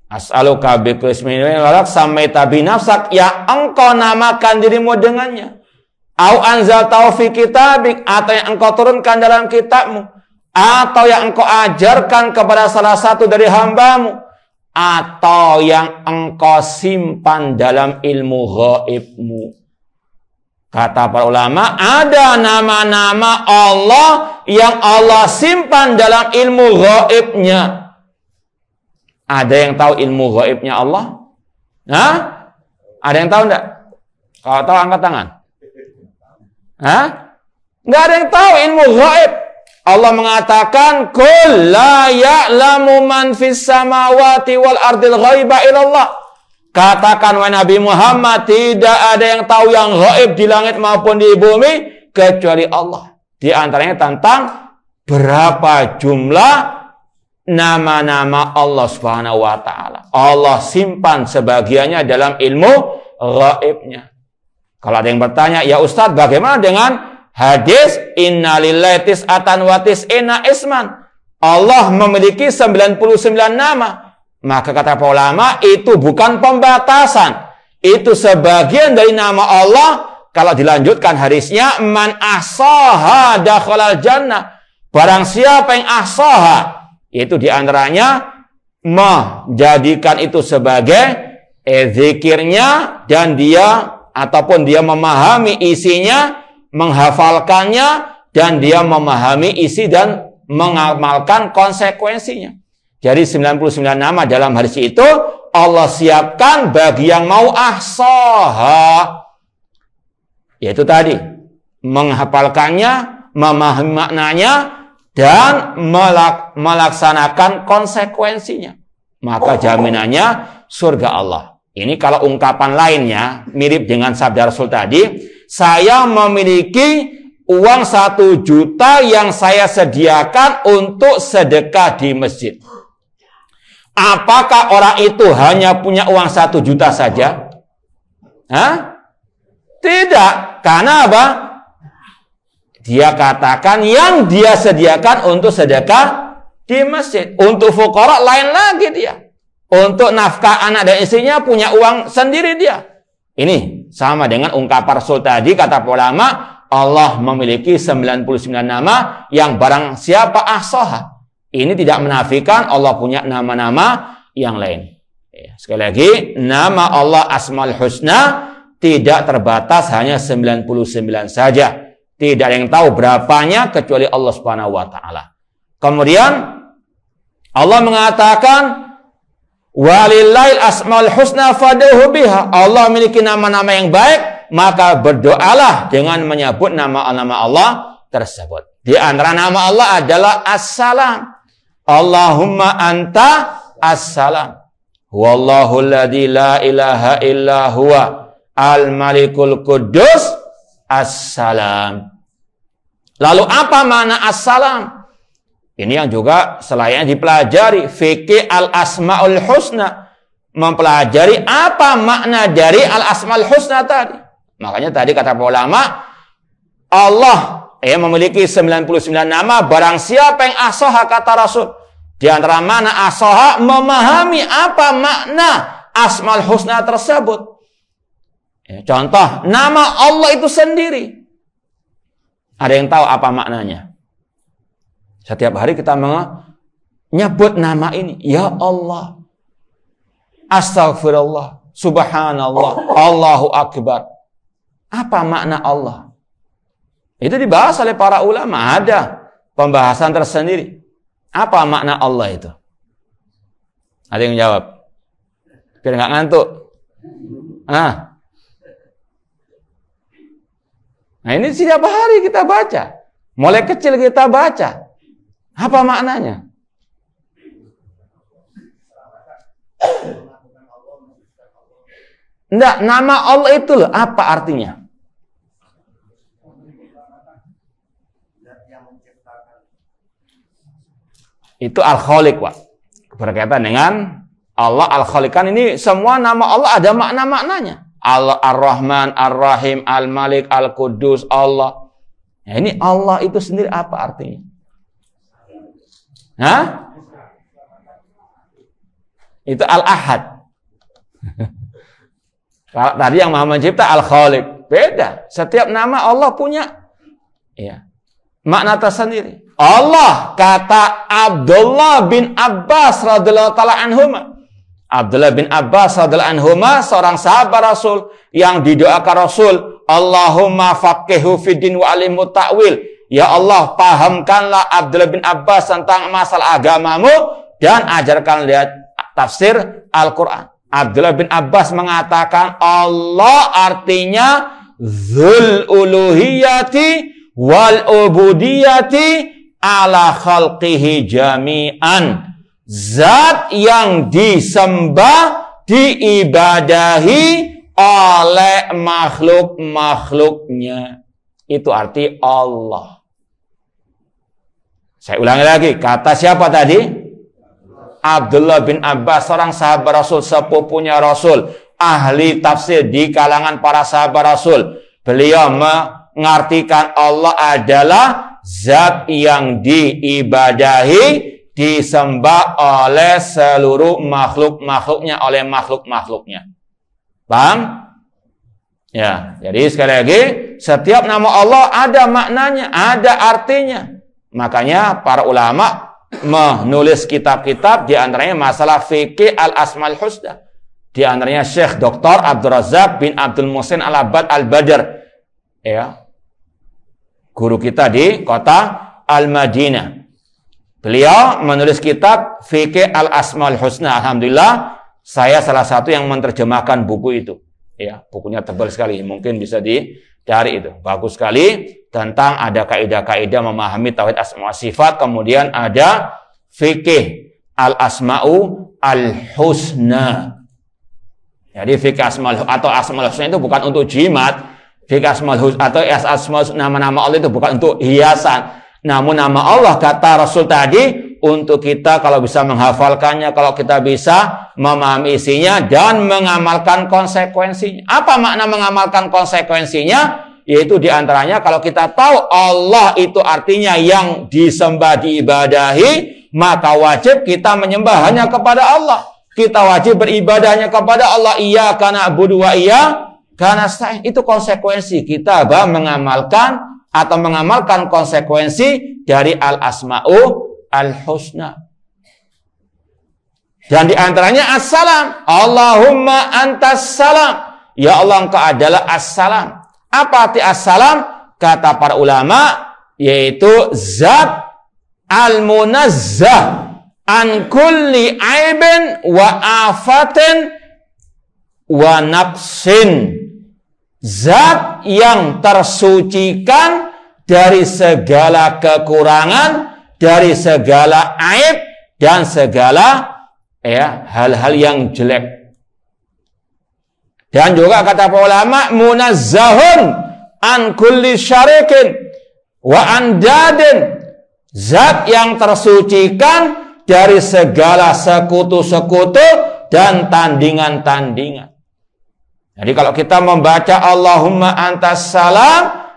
As'aluka bi kulli ismin huwalak sammaita bi nafsak, yang engkau namakan dirimu dengannya. Au anzaltahu fi kitabik, atau yang engkau turunkan dalam kitabmu, atau yang engkau ajarkan kepada salah satu dari hambamu, atau yang engkau simpan dalam ilmu ghaibmu. Kata para ulama, ada nama-nama Allah yang Allah simpan dalam ilmu ghaibnya. Ada yang tahu ilmu ghaibnya Allah? Hah? Ada yang tahu enggak? Kalau tahu angkat tangan. Hah? Enggak ada yang tahu ilmu ghaib. Allah mengatakan, "Qul la ya'lamu man fis samawati wal ardil ghaiba illallah." Katakan wahai Nabi Muhammad, tidak ada yang tahu yang ghaib di langit maupun di bumi kecuali Allah. Di antaranya tentang berapa jumlah nama-nama Allah Subhanahu wa taala. Allah simpan sebagiannya dalam ilmu ghaibnya. Kalau ada yang bertanya, "Ya Ustadz, bagaimana dengan hadis inna lillahi tis'atan wa tis'ina isman?" Allah memiliki 99 nama. Maka kata para ulama, itu bukan pembatasan. Itu sebagian dari nama Allah. Kalau dilanjutkan hadisnya, man ahsaha dakhalal jannah. Barang siapa yang ahsaha, itu diantaranya menjadikan itu sebagai zikirnya, dan dia ataupun dia memahami isinya, menghafalkannya, dan dia memahami isi dan mengamalkan konsekuensinya. Jadi 99 nama dalam hadis itu Allah siapkan bagi yang mau ahsaha. Yaitu tadi, menghafalkannya, memahami maknanya, dan melaksanakan konsekuensinya. Maka jaminannya surga Allah. Ini kalau ungkapan lainnya mirip dengan sabda Rasul tadi, saya memiliki uang 1 juta yang saya sediakan untuk sedekah di masjid. Apakah orang itu hanya punya uang 1 juta saja? Hah? Tidak. Karena apa? Dia katakan yang dia sediakan untuk sedekah di masjid. Untuk fuqara lain lagi dia. Untuk nafkah anak dan istrinya punya uang sendiri dia. Ini sama dengan ungkapan Rasul tadi, kata ulama, Allah memiliki 99 nama yang barang siapa ahsaha. Ini tidak menafikan Allah punya nama-nama yang lain. Sekali lagi, nama Allah Asmaul Husna tidak terbatas hanya 99 saja. Tidak ada yang tahu berapanya kecuali Allah Subhanahu wa taala. Kemudian Allah mengatakan, walillahil asmaul husna fad'uhu biha. Allah memiliki nama-nama yang baik, maka berdoalah dengan menyebut nama-nama Allah tersebut. Di antara nama Allah adalah As-Salam. Allahumma anta as-salam. Wallahu alladzi la ilaha illa huwa al-malikul quddus as-salam. Lalu apa makna as-salam? Ini yang juga selayaknya dipelajari. Fikih al-asmaul husna. Mempelajari apa makna dari al-asmaul husna tadi. Makanya tadi kata ulama, Allah memiliki 99 nama, barang siapa yang ahsaha, kata Rasul. Di antara mana ahsaha, memahami apa makna Asmaul Husna tersebut. Contoh, nama Allah itu sendiri. Ada yang tahu apa maknanya? Setiap hari kita menyebut nama ini. Ya Allah. Astagfirullah. Subhanallah. Allahu Akbar. Apa makna Allah? Itu dibahas oleh para ulama. Ada pembahasan tersendiri. Apa makna Allah itu? Ada yang jawab? Biar nggak ngantuk. Nah ini setiap hari kita baca. Mulai kecil kita baca. Apa maknanya? Enggak, nama Allah itu loh, apa artinya? Itu Al-Khaliq, Pak. Berkaitan dengan Allah Al-Khaliq. Kan ini semua nama Allah ada makna-maknanya. Allah Ar-Rahman, Ar-Rahim, Al-Malik, Al-Qudus, Allah. Nah, ini Allah itu sendiri apa artinya? Hah? Itu Al-Ahad. Kalau tadi yang Maha Mencipta Al-Khaliq. Beda. Setiap nama Allah punya makna tersendiri. Allah, kata Abdullah bin Abbas radhiyallahu taala anhuma. Abdullah bin Abbas radhiyallahu anhuma seorang sahabat Rasul yang didoakan Rasul, Allahumma faqihhu fiddin wa alimhu ta'wil. Ya Allah, pahamkanlah Abdullah bin Abbas tentang masalah agamamu dan ajarkan lihat tafsir Al-Qur'an. Abdullah bin Abbas mengatakan Allah artinya dzul uluhiyati wal ubudiyati ala khalqihi jami'an. Zat yang disembah, diibadahi oleh makhluk-makhluknya. Itu arti Allah. Saya ulangi lagi, kata siapa tadi? Abdullah bin Abbas, seorang sahabat Rasul, sepupunya Rasul, ahli tafsir di kalangan para sahabat Rasul. Beliau mengartikan Allah adalah zat yang diibadahi, disembah oleh seluruh makhluk-makhluknya, oleh makhluk-makhluknya. Paham? Ya, jadi sekali lagi, setiap nama Allah ada maknanya, ada artinya. Makanya para ulama menulis kitab-kitab, di antaranya masalah fikih al-asmaul husna. Di antaranya Syekh Dr. Abdul Razak bin Abdul Muhsin Al-Abbad Al-Badr. Ya. Guru kita di kota Al-Madinah. Beliau menulis kitab Fikih Al-Asmaul Husna. Alhamdulillah, saya salah satu yang menerjemahkan buku itu. Ya, bukunya tebal sekali, mungkin bisa dicari itu. Bagus sekali tentang ada kaidah-kaidah memahami tauhid asma wa sifat, kemudian ada Fikih Al-Asma'u Al-Husna. Jadi fikih asmaul atau asmaul husna itu bukan untuk jimat. Fikih asmaul husna atau asmaul nama-nama Allah itu bukan untuk hiasan. Namun nama Allah, kata Rasul tadi, untuk kita kalau bisa menghafalkannya, kalau kita bisa memahami isinya dan mengamalkan konsekuensinya. Apa makna mengamalkan konsekuensinya? Yaitu diantaranya kalau kita tahu Allah itu artinya yang disembah, diibadahi, maka wajib kita menyembah hanya kepada Allah. Kita wajib beribadahnya kepada Allah. Iyyaka na'budu wa iyyaka nasta'in. Itu konsekuensi kita mengamalkan atau mengamalkan konsekuensi dari al-asma'u al-husna. Dan diantaranya as-salam. Allahumma antas salam. Ya Allah, engkau adalah as-salam. Apa arti as-salam? Kata para ulama, yaitu zat al-munazzah an kulli aibin wa afatin wa naqsin. Zat yang tersucikan dari segala kekurangan, dari segala aib dan segala hal-hal yang jelek. Dan juga kata para ulama, munazzahun an kulli syarikin wa andadin. Zat yang tersucikan dari segala sekutu-sekutu dan tandingan-tandingan. Jadi kalau kita membaca Allahumma antas salam,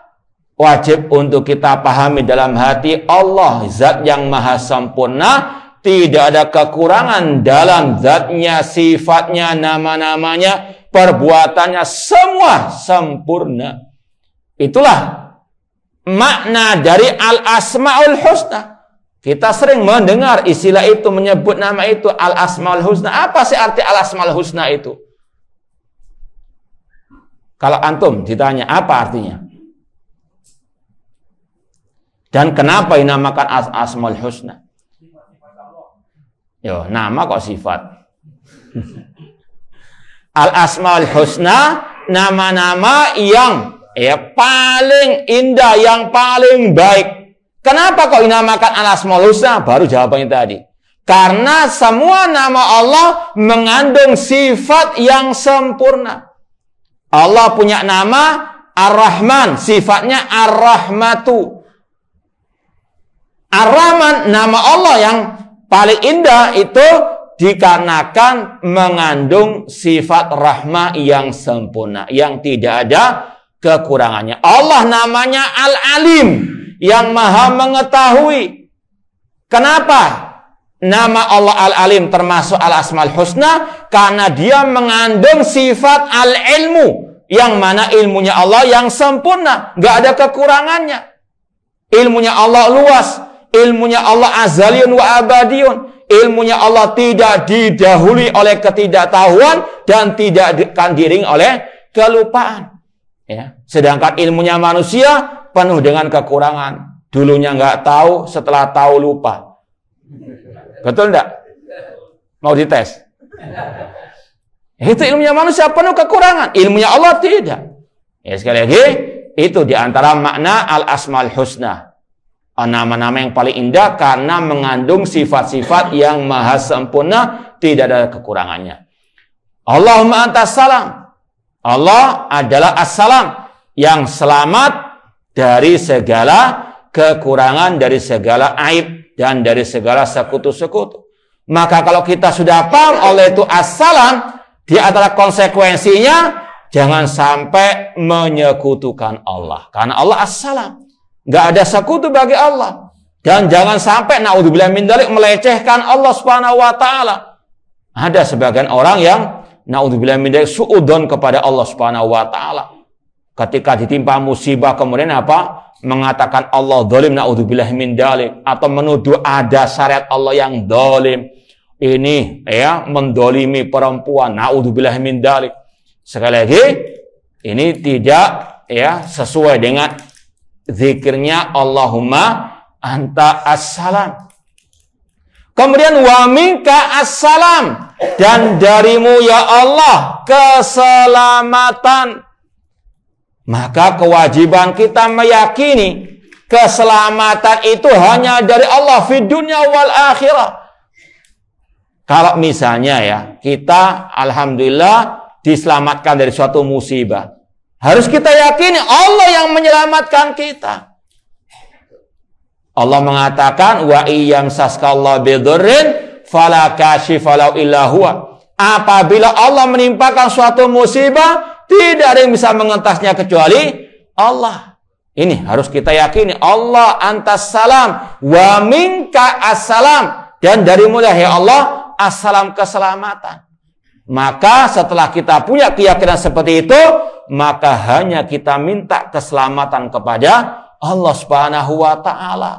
wajib untuk kita pahami dalam hati Allah zat yang maha sempurna, tidak ada kekurangan dalam zatnya, sifatnya, nama-namanya, perbuatannya, semua sempurna. Itulah makna dari al-asmaul husna. Kita sering mendengar istilah itu, menyebut nama itu al-asmaul husna. Apa sih arti al-asmaul husna itu? Kalau antum ditanya apa artinya? Dan kenapa dinamakan al-asmaul husna? Yo, nama kok sifat. Al-asmaul husna, nama-nama yang paling indah, yang paling baik. Kenapa kok dinamakan al-asmaul husna? Baru jawabannya tadi. Karena semua nama Allah mengandung sifat yang sempurna. Allah punya nama Ar-Rahman, sifatnya Ar-Rahmatu. Ar-Rahman, nama Allah yang paling indah itu dikarenakan mengandung sifat rahmah yang sempurna, yang tidak ada kekurangannya. Allah namanya Al-Alim, yang maha mengetahui. Kenapa nama Allah Al-Alim termasuk Al-Asmaul Husna? Karena dia mengandung sifat Al-Ilmu, yang mana ilmunya Allah yang sempurna, nggak ada kekurangannya. Ilmunya Allah luas, ilmunya Allah azaliyun wa abadiyun. Ilmunya Allah tidak didahului oleh ketidaktahuan dan tidak akan diiringi oleh kelupaan. Ya. Sedangkan ilmunya manusia penuh dengan kekurangan. Dulunya nggak tahu, setelah tahu lupa. Betul enggak? Mau dites? Itu ilmunya manusia penuh kekurangan. Ilmunya Allah tidak. Ya, sekali lagi, itu diantara makna al-asmaul husna. Nama-nama yang paling indah karena mengandung sifat-sifat yang maha sempurna, tidak ada kekurangannya. Allahumma antas salam. Allah adalah as-salam, yang selamat dari segala kekurangan, dari segala aib, dan dari segala sekutu-sekutu. Maka kalau kita sudah paham oleh itu as-salam, di antara konsekuensinya, jangan sampai menyekutukan Allah. Karena Allah as-salam. Nggak ada sekutu bagi Allah. Dan jangan sampai naudzubillah min dzalik melecehkan Allah Subhanahu wa taala. Ada sebagian orang yang naudzubillah min dzalik suudzon kepada Allah Subhanahu wa taala. Ketika ditimpa musibah kemudian apa? Mengatakan Allah zalim, naudzubillah min dzalik, atau menuduh ada syariat Allah yang zalim. Ini mendolimi perempuan, naudzubillah min dzalik. Sekali lagi, ini tidak sesuai dengan zikirnya Allahumma anta as-salam. Kemudian wa minka as-salam, dan darimu ya Allah keselamatan. Maka kewajiban kita meyakini keselamatan itu hanya dari Allah fi dunya wal akhirah. Kalau misalnya kita alhamdulillah diselamatkan dari suatu musibah, harus kita yakini Allah yang menyelamatkan kita. Allah mengatakan wa iyyam saskallahu bidurrin fala kashifa lahu illa huwa. Apabila Allah menimpakan suatu musibah, tidak ada yang bisa mengentasnya kecuali Allah. Ini harus kita yakini. Allah antas salam wa minka as-salam, dan darimu ya Allah as-salam, keselamatan. Maka setelah kita punya keyakinan seperti itu, maka hanya kita minta keselamatan kepada Allah Subhanahu wa taala.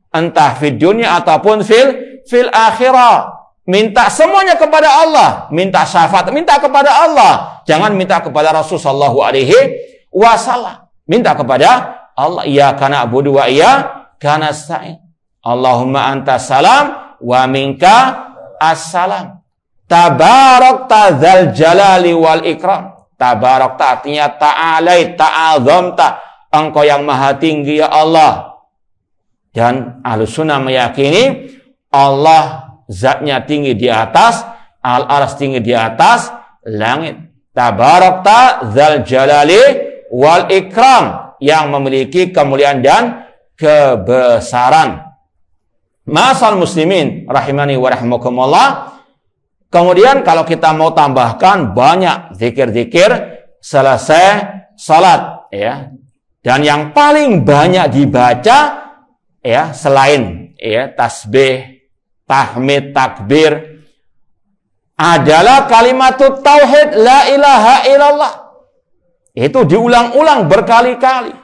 Entah fid dunya ataupun fil akhirah. Minta semuanya kepada Allah, minta syafaat, minta kepada Allah. Jangan minta kepada Rasul sallallahu alaihi wasallam. Minta kepada Allah. Iyyaka na'budu wa iyyaka nasta'in. Allahumma antas salam wa minka as-salam. Tabarakta dzal jalali wal ikram. Tabarakta artinya ta'alai, ta'azamta. Engkau yang maha tinggi ya Allah. Dan Ahlussunnah meyakini Allah zatnya tinggi di atas, al-arsy tinggi di atas langit. Tabarakta dzal jalali wal ikram, yang memiliki kemuliaan dan kebesaran. Ma'asal muslimin rahimani wa rahimakumullah. Kemudian kalau kita mau tambahkan banyak zikir-zikir selesai salat, Dan yang paling banyak dibaca selain tasbih, tahmid, takbir adalah kalimat tauhid la ilaha illallah. Itu diulang-ulang berkali-kali.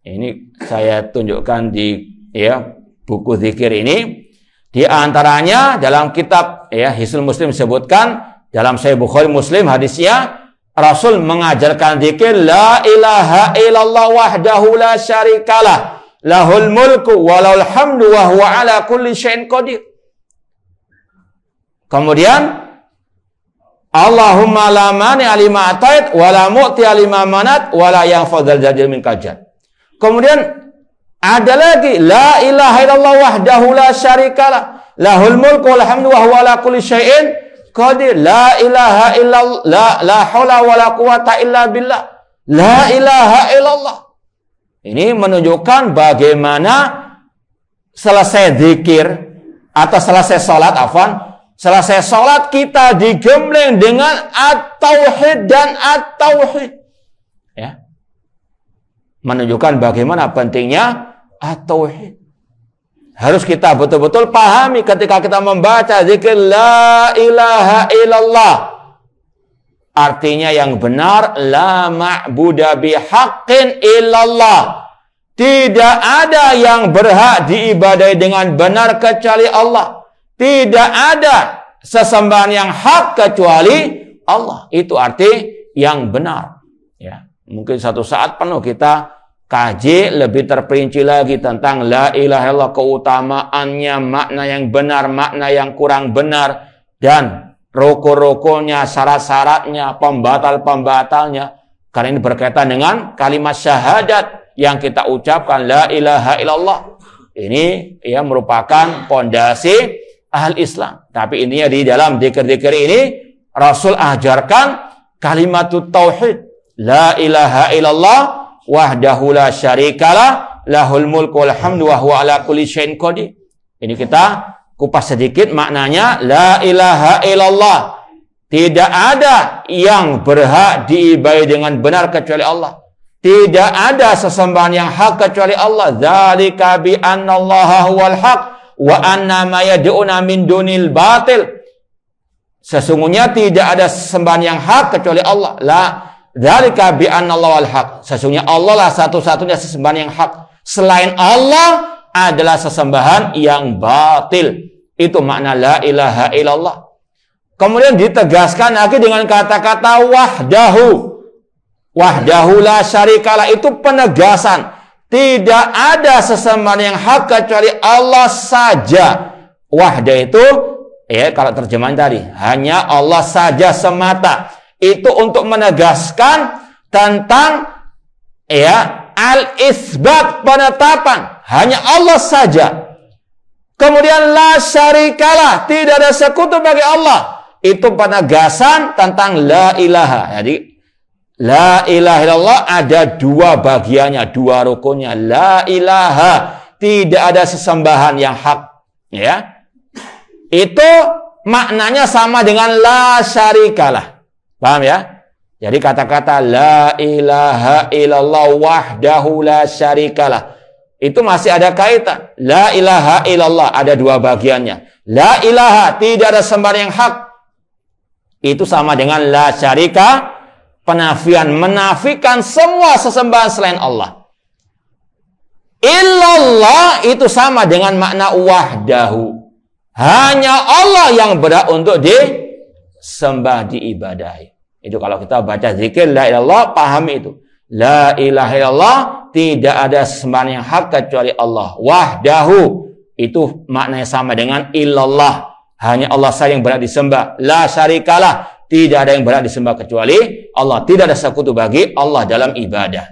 Ini saya tunjukkan di buku zikir ini. Di antaranya dalam kitab Hisnul Muslim disebutkan dalam Sahih Bukhari Muslim hadisnya Rasul mengajarkan zikir la ilaha illallah wahdahu la syarikalah lahul mulku walahul hamdu wa huwa ala kulli syai'in qadir. Kemudian Allahumma la mani alima atait wa la mu'ti alima manat wa la yanfadzal jadil min kajat. Kemudian ada lagi la ilaha illallah wahdahu la syarikalah lahul mulku wal hamdu wa huwa ala kulli syai'in qadir. La ilaha illallah la haula wala quwata illa billah. La ilaha illallah. Ini menunjukkan bagaimana selesai zikir atau selesai salat selesai salat kita digembleng dengan at-tauhid dan at-tauhid. Ya. Menunjukkan bagaimana pentingnya at-tauhid. Harus kita betul-betul pahami ketika kita membaca zikir la ilaha illallah. Artinya yang benar, la ma'buda bihaqqin illallah. Tidak ada yang berhak diibadai dengan benar kecuali Allah. Tidak ada sesembahan yang hak kecuali Allah. Itu arti yang benar. Ya, mungkin satu saat penuh kita kaji lebih terperinci lagi tentang la ilaha illallah, keutamaannya, makna yang benar, makna yang kurang benar, dan rukun-rukunnya, syarat-syaratnya, pembatal-pembatalnya. Karena ini berkaitan dengan kalimat syahadat yang kita ucapkan la ilaha illallah. Ini merupakan pondasi ahli Islam. Tapi intinya di dalam zikir-zikir ini Rasul ajarkan kalimat tauhid. La ilaha illallah wahdahu la syarikalah lahul mulku wal hamdu wa huwa ala kulli syai'in qadir. Ini kita kupas sedikit maknanya. La ilaha illallah, tidak ada yang berhak diibadai dengan benar kecuali Allah. Tidak ada sesembahan yang hak kecuali Allah. Dzalika bi annallaha huwal haq wa anna ma yad'una min dunil batil. Sesungguhnya tidak ada sesembahan yang hak kecuali Allah. La dzalika bi annallaha wal haq. Sesungguhnya Allah lah satu-satunya sesembahan yang hak. Selain Allah adalah sesembahan yang batil. Itu makna la ilaha illallah. Kemudian ditegaskan lagi dengan kata-kata wahdahu. Wahdahu la syarikalah, itu penegasan. Tidak ada sesembahan yang hak kecuali Allah saja. Wahdah itu kalau terjemahan tadi hanya Allah saja semata. Itu untuk menegaskan tentang al-isbat, penetapan hanya Allah saja. Kemudian la syarikalah, tidak ada sekutu bagi Allah. Itu penegasan tentang la ilaha. Jadi la ilaha illallah ada dua bagiannya, dua rukunnya. La ilaha, tidak ada sesembahan yang hak. Ya, itu maknanya sama dengan la syarikalah. Paham ya? Jadi kata-kata la ilaha illallah wahdahu la syarikalah, itu masih ada kaitan. La ilaha illallah ada dua bagiannya. La ilaha, tidak ada sembahan yang hak. Itu sama dengan la syarika, penafian, menafikan semua sesembahan selain Allah. Illallah itu sama dengan makna wahdahu. Hanya Allah yang berhak untuk disembah, diibadahi. Itu kalau kita baca zikir la ilallah, pahami itu. La ilaha illallah, tidak ada sembahan yang hak kecuali Allah. Wahdahu, itu maknanya sama dengan illallah. Hanya Allah saja yang berhak disembah. La syarikalah, tidak ada yang berhak disembah kecuali Allah. Tidak ada sekutu bagi Allah dalam ibadah.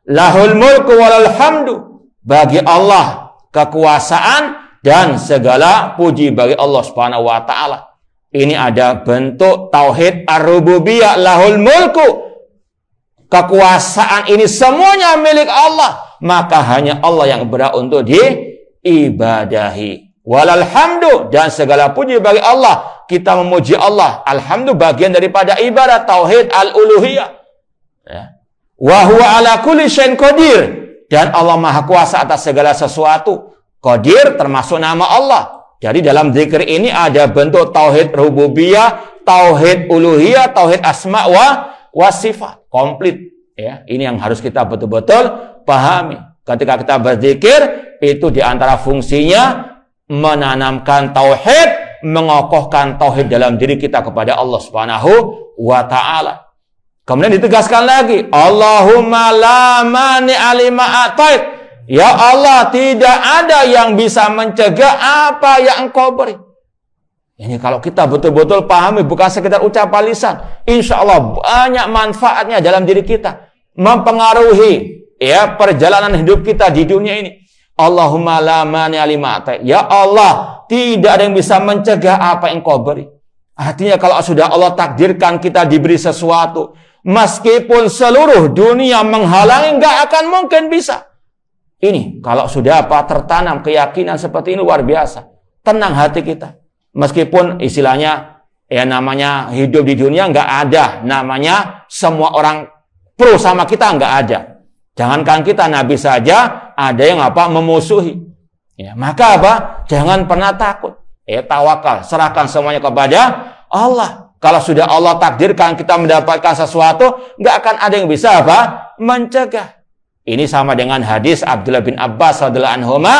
Lahul mulku walal hamdu, bagi Allah kekuasaan dan segala puji bagi Allah Subhanahu wa taala. Ini ada bentuk tauhid ar-rububiyah. Lahul mulku, kekuasaan ini semuanya milik Allah, maka hanya Allah yang berhak untuk diibadahi. Walal hamdu, dan segala puji bagi Allah. Kita memuji Allah. Alhamdulillah bagian daripada ibadah tauhid al-uluhiyah. Wa huwa ala kulli syai'in qadir, dan Allah Maha Kuasa atas segala sesuatu. Qadir termasuk nama Allah. Jadi dalam zikir ini ada bentuk tauhid rububiyah, tauhid uluhiyah, tauhid asma wa sifat. Komplit. Ya, ini yang harus kita betul-betul pahami. Ketika kita berzikir, itu di antara fungsinya menanamkan tauhid, mengokohkan tauhid dalam diri kita kepada Allah Subhanahu wa taala. Kemudian ditegaskan lagi, Allahumma la mani'a lima atait. Ya Allah, tidak ada yang bisa mencegah apa yang Engkau beri. Ini kalau kita betul-betul pahami, bukan sekedar ucapan lisan, insya Allah banyak manfaatnya dalam diri kita, mempengaruhi ya perjalanan hidup kita di dunia ini. Allahumma la mani'a lima atait. Ya Allah, tidak ada yang bisa mencegah apa yang Engkau beri. Artinya kalau sudah Allah takdirkan kita diberi sesuatu, meskipun seluruh dunia menghalangi, nggak akan mungkin bisa. Ini kalau sudah tertanam keyakinan seperti ini, luar biasa. Tenang hati kita. Meskipun istilahnya ya namanya hidup di dunia nggak ada namanya semua orang pro sama kita, nggak ada. Jangankan kita, Nabi saja ada yang memusuhi. Ya, maka jangan pernah takut. Ya, tawakal, serahkan semuanya kepada Allah. Kalau sudah Allah takdirkan kita mendapatkan sesuatu, nggak akan ada yang bisa mencegah. Ini sama dengan hadis Abdullah bin Abbas radhiyallahu anhuma,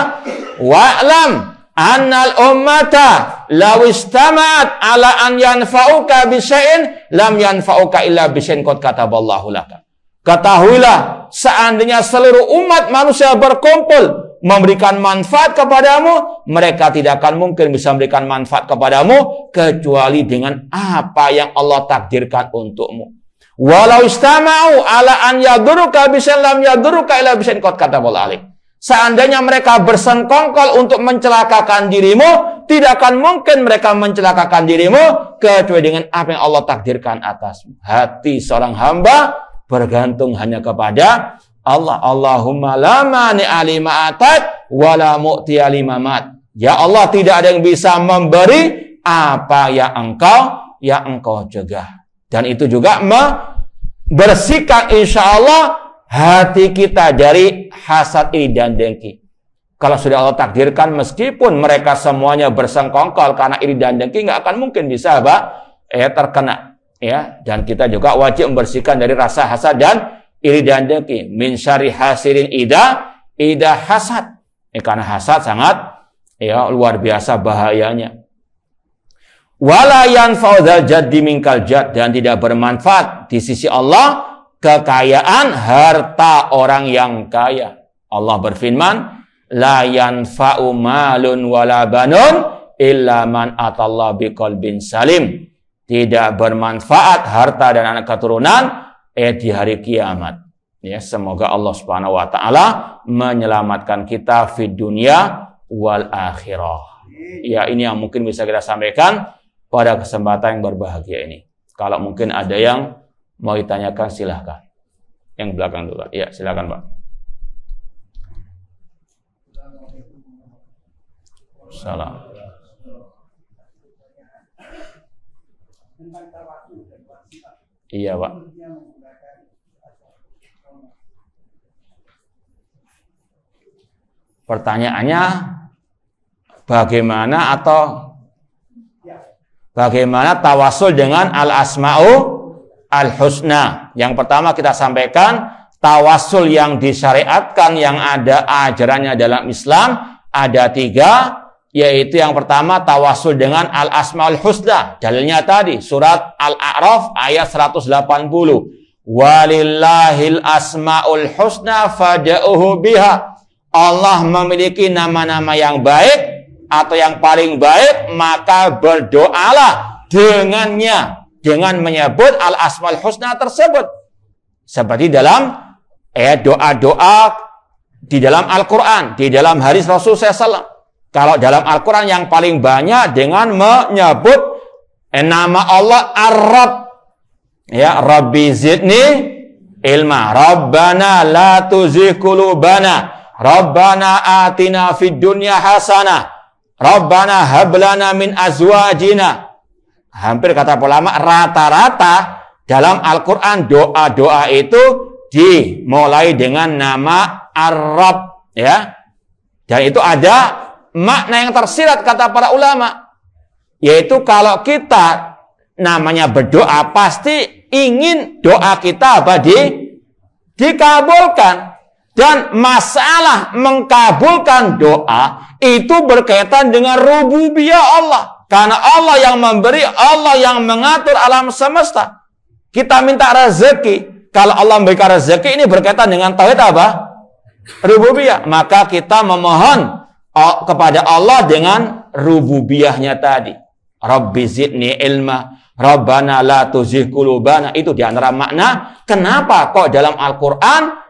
wa'lam annal ummata law istama'at ala an yanfa'uka bisyai'in lam yanfa'uka illa bisyai'in qad kataballahu laka. Ketahuilah, seandainya seluruh umat manusia berkumpul memberikan manfaat kepadamu, mereka tidak akan mungkin bisa memberikan manfaat kepadamu kecuali dengan apa yang Allah takdirkan untukmu. Walau istama'u ala an yaduruka bisyai'in lam yaduruka illa bisyai'in qad kataballahu alaik. Seandainya mereka bersengkongkol untuk mencelakakan dirimu, tidak akan mungkin mereka mencelakakan dirimu kecuali dengan apa yang Allah takdirkan atasmu. Hati seorang hamba bergantung hanya kepada Allah. Allahumma la mani'a lima atait wa la mu'tiya lima mat. Ya Allah, tidak ada yang bisa memberi apa yang engkau cegah. Dan itu juga membersihkan insya Allah hati kita dari hasad, iri, dan dengki. Kalau sudah Allah takdirkan, meskipun mereka semuanya bersengkongkol karena iri dan dengki, nggak akan mungkin bisa terkena. Ya, dan kita juga wajib membersihkan dari rasa hasad dan iri dan dengki. Min syarri hasidin ida hasad. Karena hasad sangat luar biasa bahayanya. Wala yanfa'u dzal jaddi minkal jadd, dan tidak bermanfaat di sisi Allah kekayaan harta orang yang kaya. Allah berfirman, la yanfa'u malun wala banun illa man atallah biqalbin salim. Tidak bermanfaat harta dan anak keturunan di hari kiamat. Ya, semoga Allah Subhanahu wa taala menyelamatkan kita di dunia wal akhirah. Ya, ini yang mungkin bisa kita sampaikan pada kesempatan yang berbahagia ini. Kalau mungkin ada yang mau ditanyakan, silahkan. Yang belakang dulu. Ya, silakan, Pak. Salam. Iya, Pak. Pertanyaannya bagaimana tawasul dengan al-asma'u al-husna? Yang pertama kita sampaikan, tawasul yang disyariatkan yang ada ajarannya dalam Islam ada 3, yaitu yang pertama tawasul dengan al-asma'ul husna. Dalilnya tadi surat Al-A'raf ayat 180. Walillahil asma'ul husna fad'uhu biha. Allah memiliki nama-nama yang baik atau yang paling baik, maka berdoalah dengannya, dengan menyebut al-asma'ul husna tersebut. Seperti dalam doa-doa di dalam Al-Quran, di dalam hadis Rasul SAW. Kalau dalam Al-Quran yang paling banyak dengan menyebut nama Allah Ar-Rabb. Ya, Rabbi zidni ilma. Rabbana la tuzigh qulubana. Rabbana atina fid dunya hasanah. Rabbana hab lana min azwajina. Hampir kata ulama, rata-rata dalam Al-Quran doa-doa itu dimulai dengan nama Ar-Rabb. Ya. Dan itu ada makna yang tersirat kata para ulama, yaitu kalau kita namanya berdoa pasti ingin doa kita dikabulkan. Dan masalah mengkabulkan doa itu berkaitan dengan rububiyah Allah. Karena Allah yang memberi, Allah yang mengatur alam semesta. Kita minta rezeki. Kalau Allah memberikan rezeki, ini berkaitan dengan tauhid apa? Rububiyah. Maka kita memohon kepada Allah dengan rububiyahnya tadi. Rabbi zidni ilma, Rabbana la tuzigh qulubana. Itu di antara makna kenapa kok dalam Al-Quran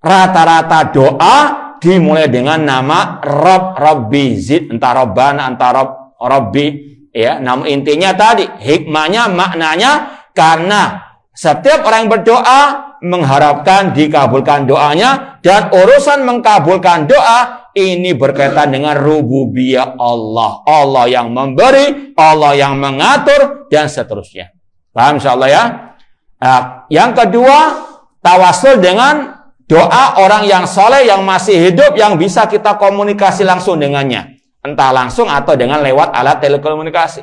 rata-rata doa dimulai dengan nama Rabbi zid, entah Rabbana, entah Rabbi, ya. Namun intinya tadi, hikmahnya, maknanya, karena setiap orang yang berdoa mengharapkan dikabulkan doanya, dan urusan mengkabulkan doa ini berkaitan dengan rububiyah Allah. Allah yang memberi, Allah yang mengatur, dan seterusnya. Paham insyaallah ya? Nah, yang kedua, tawasul dengan doa orang yang soleh, yang masih hidup, yang bisa kita komunikasi langsung dengannya. Entah langsung atau dengan lewat alat telekomunikasi.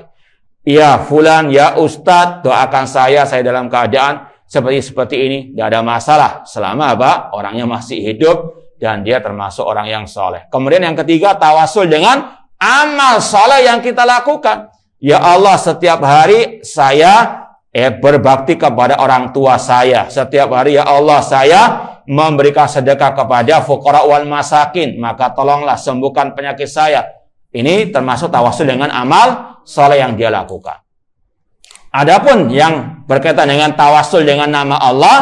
Ya fulan, ya ustadz, doakan saya dalam keadaan seperti ini. Tidak ada masalah selama apa? Orangnya masih hidup dan dia termasuk orang yang soleh. Kemudian yang ketiga, tawasul dengan amal soleh yang kita lakukan. Ya Allah, setiap hari saya berbakti kepada orang tua saya. Setiap hari ya Allah, saya memberikan sedekah kepada fuqara wal masakin, maka tolonglah sembuhkan penyakit saya. Ini termasuk tawasul dengan amal soleh yang dia lakukan. Adapun yang berkaitan dengan tawasul dengan nama Allah,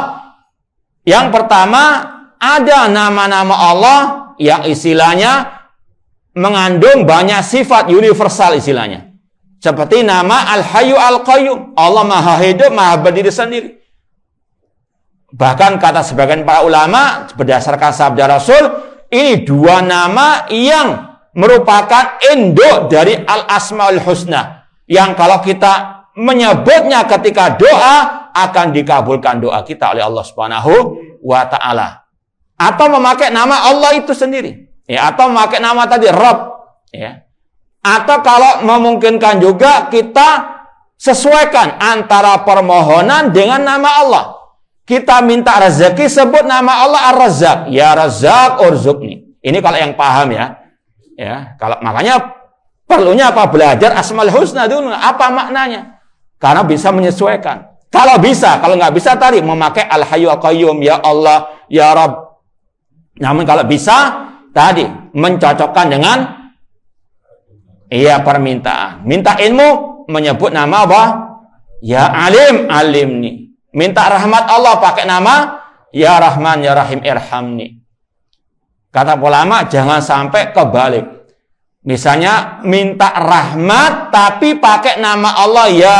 yang pertama ada nama-nama Allah yang istilahnya mengandung banyak sifat universal istilahnya. Seperti nama Al-Hayyu Al-Qayyum, Allah Maha Hidup, Maha berdiri sendiri. Bahkan kata sebagian para ulama berdasarkan sabda Rasul, ini dua nama yang merupakan induk dari Al-Asmaul Husna, yang kalau kita menyebutnya ketika doa akan dikabulkan doa kita oleh Allah Subhanahu wa taala. Atau memakai nama Allah itu sendiri, ya, atau memakai nama tadi Rabb, ya. Atau kalau memungkinkan juga kita sesuaikan antara permohonan dengan nama Allah. Kita minta rezeki, sebut nama Allah Ar-Razzaq. Ya Razzaq urzuqni. Ini kalau yang paham ya. Ya, kalau makanya perlunya apa? Belajar Asmaul Husna dulu. Apa maknanya? Karena bisa menyesuaikan. Kalau bisa, kalau nggak bisa tadi memakai Al-Hayyu Al-Qayyum, ya Allah, ya Rabb. Namun kalau bisa tadi mencocokkan dengan permintaan. Minta ilmu, menyebut nama apa? Ya Alim, alimni. Minta rahmat Allah pakai nama Ya Rahman, Ya Rahim, irhamni. Kata ulama jangan sampai kebalik. Misalnya minta rahmat tapi pakai nama Allah ya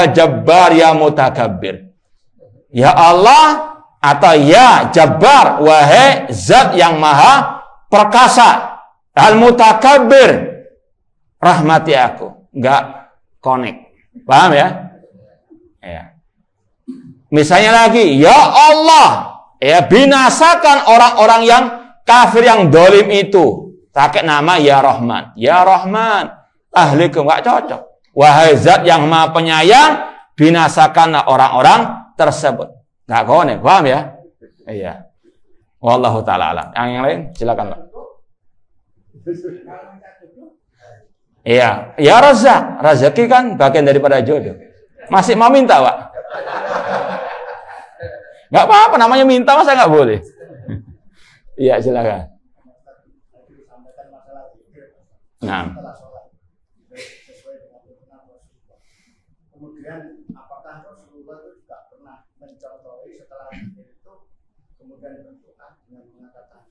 Jabbar, Ya Mutakabbir. Ya Allah atau Ya Jabbar, wahai zat yang maha perkasa, Al-Mutakabbir, rahmati aku. Enggak connect. Paham ya? Ya. Misalnya lagi, ya Allah, ya binasakan orang-orang yang kafir yang dolim itu. Pakai nama Ya Rahman. Ya Rahman, ahlikum, nggak cocok. Wahai zat yang maha penyayang, binasakanlah orang-orang tersebut. Nggak konek, paham ya? Iya. Wallahu ta'ala alam. Yang lain, silakan Pak. Iya, ya Razzaq. Rezeki kan bagian daripada jodoh. Masih mau minta, Pak? Nggak apa-apa, namanya minta, masa nggak boleh? Iya, silakan. Nah. Kemudian, apakah Rasulullah itu juga pernah mencontohi setelah itu, kemudian berdoa dengan mengatakan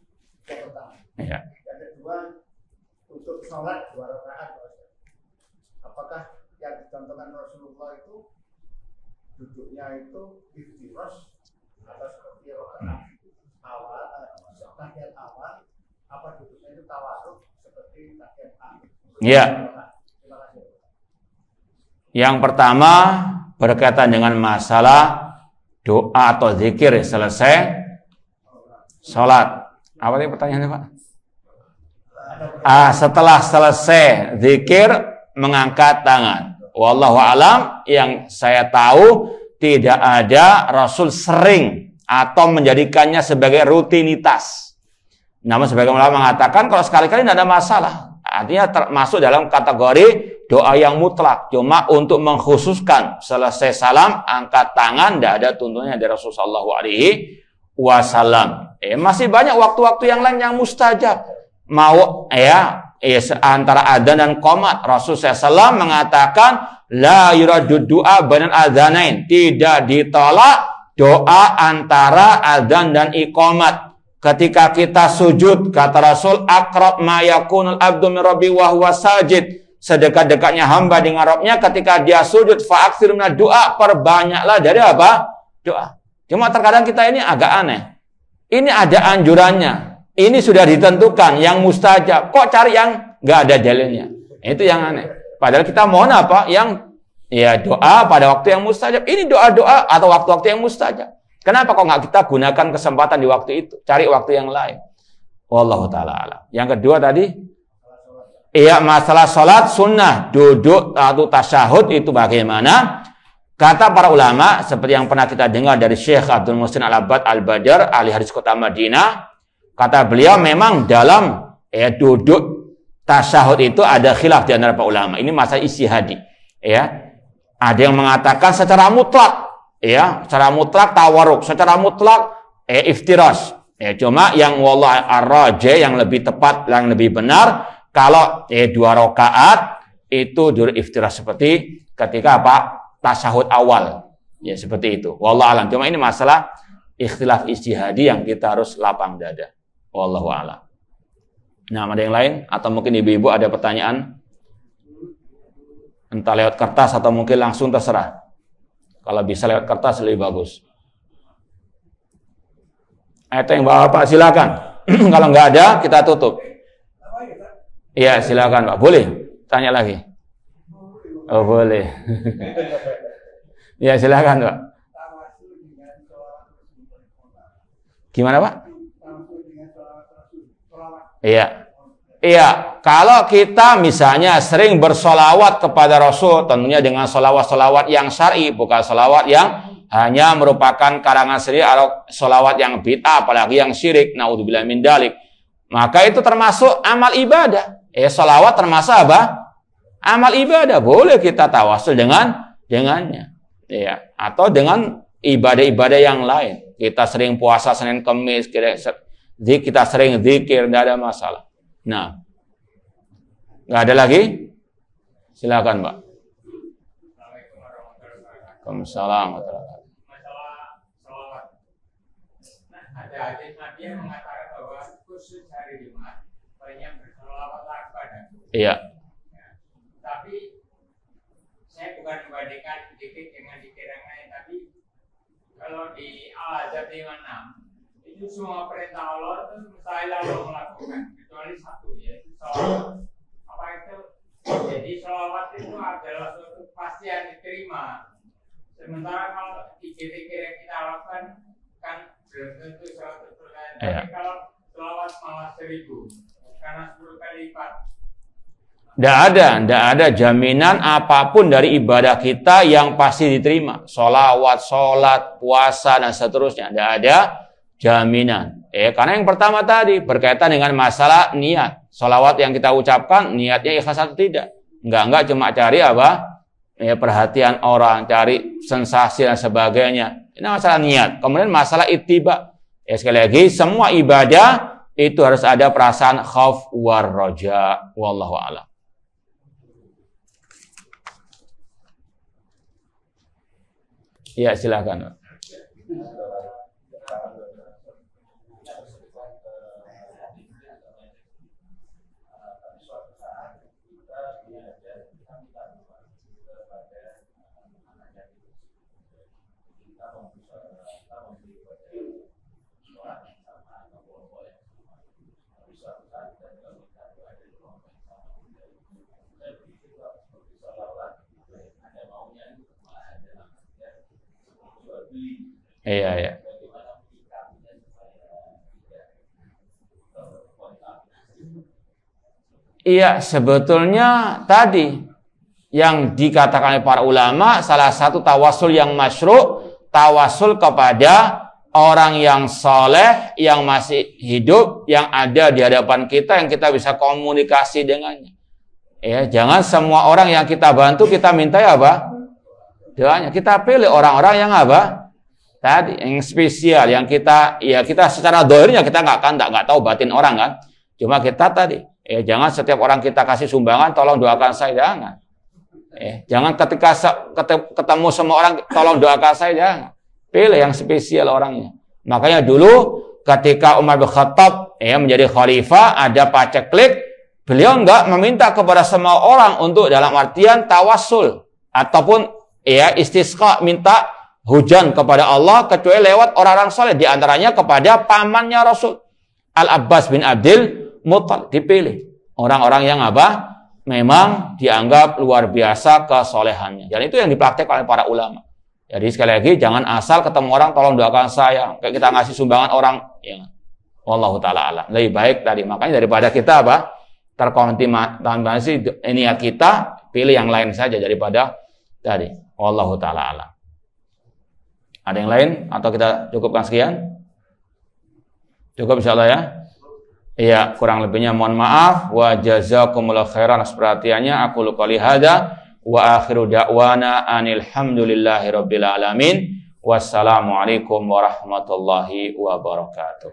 yang pertama. Iya. Yang kedua, untuk sholat 2 rakaat, apakah yang dicontohkan Rasulullah itu duduknya itu iftiros atau seperti rakaat awal, tahiyat awal, apa duduknya itu tawarruk seperti tahiyat akhir? Iya. Yang pertama berkaitan dengan masalah doa atau zikir selesai sholat. Apa tadi pertanyaannya, Pak? Setelah selesai zikir mengangkat tangan. Wallahu alam, yang saya tahu tidak ada Rasul sering atau menjadikannya sebagai rutinitas. Namun sebagian ulama mengatakan kalau sekali-kali tidak ada masalah. Artinya termasuk dalam kategori doa yang mutlak. Cuma untuk mengkhususkan selesai salam, angkat tangan, tidak ada tuntunannya dari Rasulullah SAW. Masih banyak waktu-waktu yang lain yang mustajab. Mau antara adzan dan qomat. Rasulullah SAW mengatakan la yuraddu du'a bainal adzanain. Tidak ditolak doa antara adzan dan iqamat. Ketika kita sujud, kata Rasul, aqrab ma yakunul abdu min rabbi wa huwa sajid. Sedekat-dekatnya hamba dengan Rabbnya ketika dia sujud, fa'aktsir minad du'a, perbanyaklah dari apa? Doa. Cuma terkadang kita ini agak aneh. Ini ada anjurannya. Ini sudah ditentukan yang mustajab. Kok cari yang nggak ada dalilnya? Itu yang aneh. Padahal kita mohon apa? Yang doa pada waktu yang mustajab. Ini doa-doa atau waktu-waktu yang mustajab. Kenapa kok nggak kita gunakan kesempatan di waktu itu? Cari waktu yang lain. Wallahu ta'ala alam. Yang kedua tadi, masalah sholat sunnah, duduk atau tasyahud itu bagaimana? Kata para ulama, seperti yang pernah kita dengar dari Syekh Abdul Muhsin Al-Abbad Al-Badr, ahli hadis kota Madinah, kata beliau memang dalam duduk tasyahud itu ada khilaf di antara para ulama. Ini masalah ijtihadi. Ada yang mengatakan secara mutlak, secara mutlak tawarruk, secara mutlak iftirash. Cuma yang wallah ar-rajih yang lebih tepat, yang lebih benar, kalau 2 rakaat itu duduk iftirash seperti ketika tasyahud awal. Seperti itu. Wallahu alam. Cuma ini masalah ikhtilaf ijtihadi yang kita harus lapang dada. Wallahu alam. Nah, ada yang lain atau mungkin ibu-ibu ada pertanyaan? Entah lewat kertas atau mungkin langsung terserah. Kalau bisa lewat kertas lebih bagus. Itu yang Bapak silakan. Kalau nggak ada, kita tutup. Iya, silakan Pak. Boleh? Tanya lagi. Oh, boleh. Iya, silakan Pak. Gimana Pak? Iya, kalau kita misalnya sering bersolawat kepada Rasul, tentunya dengan solawat-solawat yang syar'i, bukan solawat yang hanya merupakan karangan sendiri atau solawat yang bid'ah, apalagi yang syirik, naudzubillah min dalik. Maka itu termasuk amal ibadah. Solawat termasuk apa? Amal ibadah. Boleh kita tawasul dengannya. Atau dengan ibadah-ibadah yang lain. Kita sering puasa Senin Kamis, kita sering zikir, tidak ada masalah. Nah, nggak ada lagi? Silakan, Pak. Waalaikumsalam. Masalah sholawat. Nah, ada hadis Nabi yang mengatakan bahwa khusus hari Jumat banyak bersolawatlah kepada. Iya. Tapi saya bukan membandingkan dikit dengan dikit yang lain, tapi kalau di Al-Azhar 56 itu semua perintah Allah itu mustahil Allah melakukan kecuali satu, yaitu sholawat. Apa itu? Jadi sholawat itu adalah suatu kepastian diterima. Sementara kalau dikir-dikir yang kita lakukan kan belum tentu 100%. Tapi kalau sholawat malah 1000 karena 10 kali lipat. Tidak ada jaminan apapun dari ibadah kita yang pasti diterima. Sholawat, sholat, puasa, dan seterusnya. Tidak ada jaminan. Karena yang pertama tadi berkaitan dengan masalah niat. Sholawat yang kita ucapkan, niatnya ikhlas atau tidak. Enggak cuma cari apa? Perhatian orang, cari sensasi dan sebagainya. Ini masalah niat. Kemudian masalah ittiba. Sekali lagi, semua ibadah itu harus ada perasaan khauf war roja. Wallahu a'lam. Ya, silakan. Iya. Iya, sebetulnya tadi yang dikatakan oleh para ulama, salah satu tawasul yang masyru', tawasul kepada orang yang soleh, yang masih hidup, yang ada di hadapan kita, yang kita bisa komunikasi dengannya. Ya, jangan semua orang yang kita bantu kita minta apa? Doanya. Kita pilih orang-orang yang apa? Tadi yang spesial, yang kita secara dohirnya kita nggak tahu batin orang kan. Cuma kita tadi, jangan setiap orang kita kasih sumbangan, tolong doakan saya, jangan. Jangan ketika ketemu sama orang, tolong doakan saya, jangan. Pilih yang spesial orangnya. Makanya dulu ketika Umar bin Khattab menjadi khalifah, ada paceklik, beliau nggak meminta kepada semua orang untuk dalam artian tawassul ataupun istisqa, minta hujan kepada Allah, kecuali lewat orang-orang soleh, di antaranya kepada pamannya Rasul Al-Abbas bin Abdul Muttalib. Dipilih orang-orang yang apa? Memang dianggap luar biasa kesolehannya. Dan itu yang dipraktek oleh para ulama. Jadi sekali lagi, jangan asal ketemu orang, tolong doakan saya. Kayak kita ngasih sumbangan orang, ya. Wallahu ta'ala alam. Lebih baik tadi. Makanya daripada kita apa? Terkontaminasi niat kita, pilih yang lain saja daripada tadi. Wallahu ta'ala alam. Ada yang lain? Atau kita cukupkan sekian? Cukup insyaallah ya? Iya, kurang lebihnya mohon maaf. Wa jazakumullahu khairan atas perhatiannya. Aku qouli hadza wa akhiru da'wana anil hamdulillahi rabbil alamin. Wassalamualaikum warahmatullahi wabarakatuh.